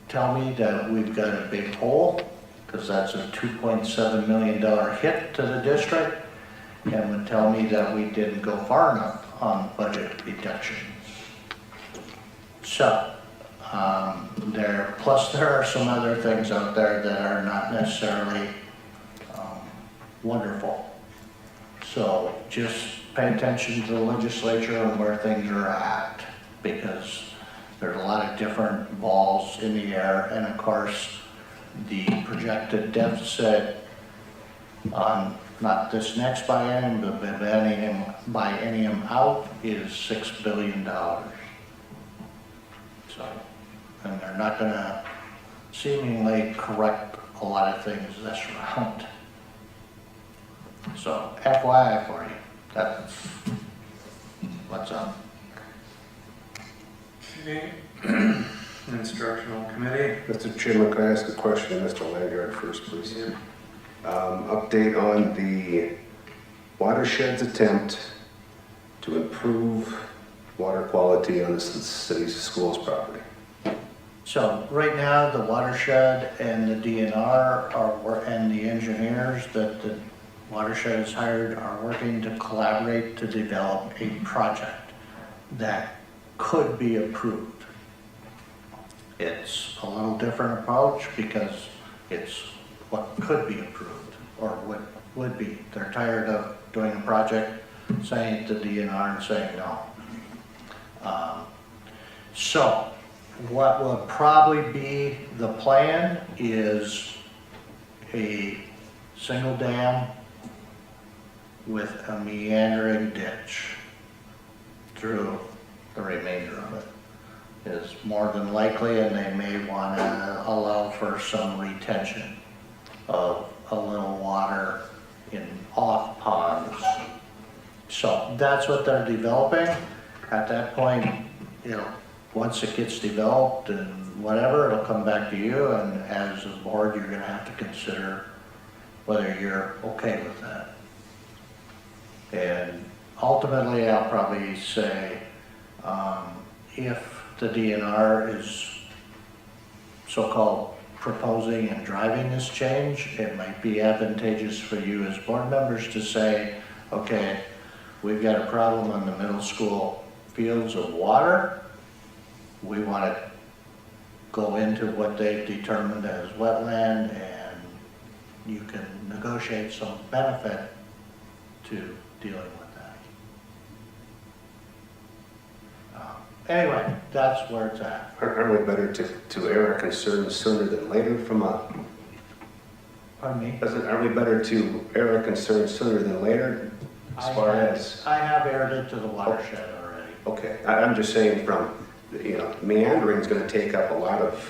tell me that we've got a big hole, because that's a $2.7 million hit to the district, and would tell me that we didn't go far enough on budget reductions. So, plus there are some other things out there that are not necessarily wonderful. So just pay attention to the legislature and where things are at, because there's a lot of different balls in the air, and of course, the projected deficit on not this next biennium, but biennium out is $6 billion. So, and they're not gonna seemingly correct a lot of things this round. So FYI for you, that's what's up. Okay. Instructional committee. Mr. Chairman, can I ask a question of Mr. Landgard first, please? Update on the watershed's attempt to improve water quality on the city's schools property. So right now, the watershed and the DNR and the engineers that the watershed has hired are working to collaborate to develop a project that could be approved. It's a little different approach because it's what could be approved or what would be. They're tired of doing a project saying to DNR and saying no. So what would probably be the plan is a single dam with a meandering ditch through the remainder of it is more than likely, and they may want to allow for some retention of a little water in off ponds. So that's what they're developing. At that point, you know, once it gets developed and whatever, it'll come back to you, and as a board, you're gonna have to consider whether you're okay with that. And ultimately, I'll probably say, if the DNR is so-called proposing and driving this change, it might be advantageous for you as board members to say, okay, we've got a problem on the middle school fields of water. We want to go into what they've determined as wetland, and you can negotiate some benefit to dealing with that. Anyway, that's where it's at. Aren't we better to air our concerns sooner than later from a, Pardon me? aren't we better to air our concerns sooner than later as far as? I have aired it to the watershed already. Okay, I'm just saying from, you know, meandering's gonna take up a lot of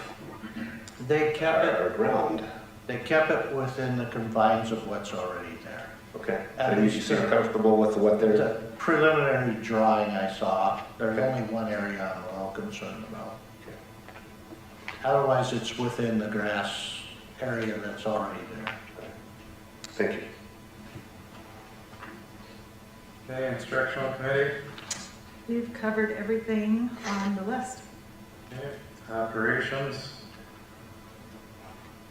They kept our it, ground. they kept it within the confines of what's already there. Okay, At and you least seem comfortable with what they're, The preliminary drawing I saw, there's only one area I'm a little concerned about. Otherwise, it's within the grass area that's already there. thank you. Okay, instructional committee. We've covered everything on the list. Okay, operations.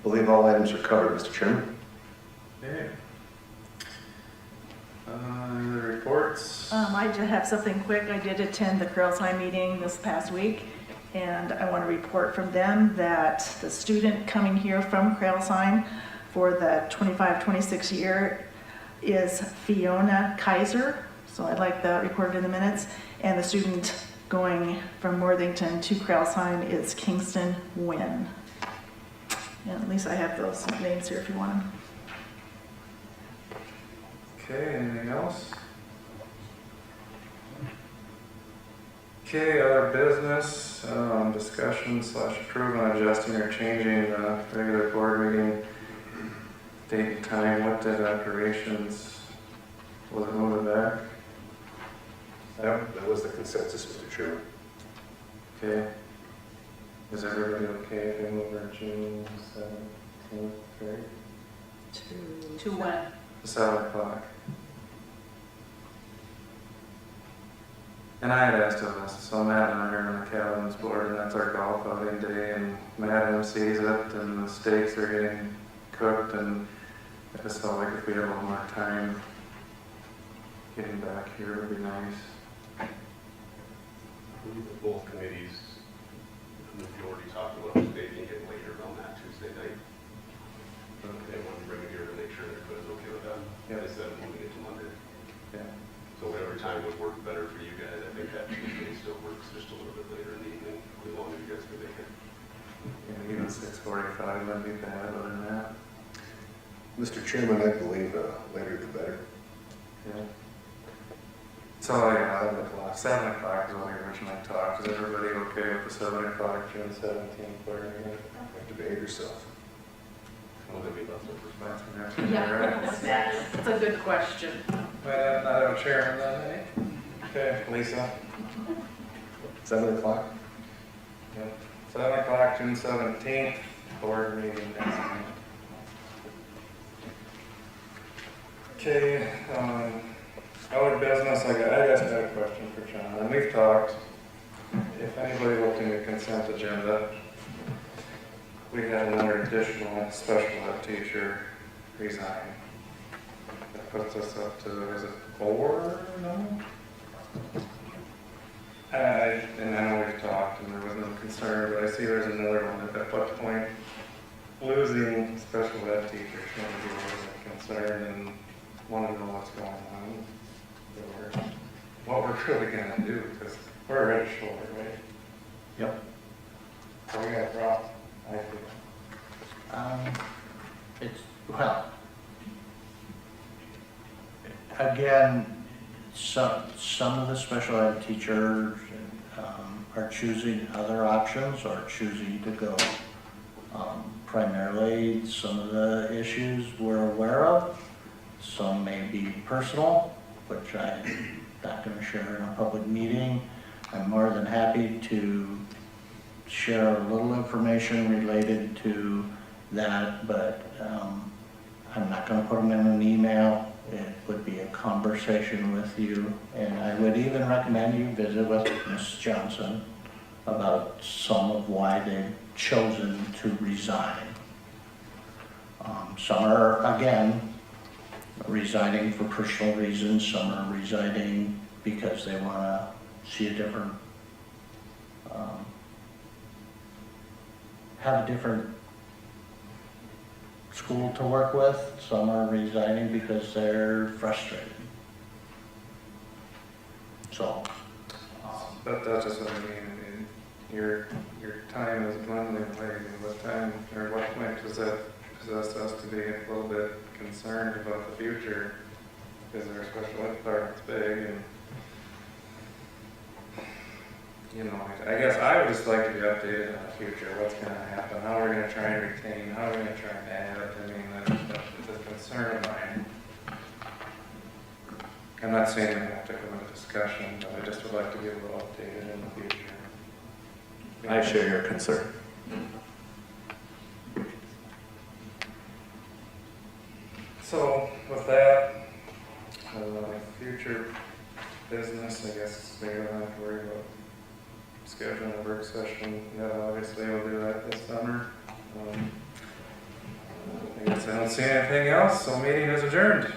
Believe all items are covered, Mr. Chairman. Okay. The reports. I did have something quick. I did attend the Carolsheim meeting this past week, and I want to report from them that the student coming here from Carolsheim for the 25-26 year is Fiona Kaiser. So I'd like that recorded in the minutes. And the student going from Worthington to Carolsheim is Kingston Wynn. And at least I have those names here if you want them. Okay, anything else? Okay, other business, discussion / approval on adjusting or changing the regular board meeting date and time. What did operations, was it moving back? That was the consensus, Mr. Chairman. Okay. Is everybody okay if we move our June 17th, right? To when? 7 o'clock. And I had asked Alyssa, so Matt and I are on the Calvin's board, and that's our golf outing day, and Matt MCs it, and the steaks are getting cooked, and I just felt like if we had a little more time getting back here, it would be nice. Both committees, the majority talked about if they can get later on that Tuesday night. They wanted to bring it here to make sure everybody's okay with that. Yeah. Instead of moving it to Monday. Yeah. So whatever time would work better for you guys, I think that Tuesday still works just a little bit later in the evening, as long as you guys can make it. Yeah, even 6:45 wouldn't be bad, other than that. Mr. Chairman, I believe later the better. Yeah. So, yeah, 7 o'clock is what we originally talked. Is everybody okay with the 7 o'clock, June 17th, board meeting? You have to behave yourself. Well, there'll be leftovers. Yeah, that's a good question. Well, not our chairman then, eh? Okay, Lisa? 7 o'clock? Yeah. 7 o'clock, June 17th, board meeting next week. Okay, other business, I just had a question for John, and we've talked. If anybody looked in the consent agenda, we had another additional special ed teacher resign. That puts us up to, is it 4 now? And I know we've talked and there was no concern, but I see there's another one at what point losing special ed teachers can be a little bit concerned and want to know what's going on. what we're really gonna do, because we're a red shoulder, right? Yep. So we got a problem, I feel. It's, well, again, some of the special ed teachers are choosing other options or choosing to go. Primarily, some of the issues we're aware of, some may be personal, which I'm not going to share in a public meeting. I'm more than happy to share a little information related to that, but I'm not going to put them in an email. It would be a conversation with you, and I would even recommend you visit with Ms. Johnson about some of why they've chosen to resign. Some are, again, resigning for personal reasons. Some are resigning because they want to see a different, have a different school to work with. Some are resigning because they're frustrated. So, That's just what I mean, your time is dwindling away, what time, or what point does that possess us to be a little bit concerned about the future? Because our special ed department's big, and, you know, I guess I would just like to be updated on the future, what's gonna happen, how we're gonna try and retain, how we're gonna try and add, I mean, that's a concern of mine. I'm not saying we have to go into discussion, but I just would like to be a little updated in the future. I share your concern. So with that, future business, I guess maybe we don't have to worry about scheduling a work session. Yeah, obviously we'll do that this summer. I guess I don't see anything else, so meeting is adjourned.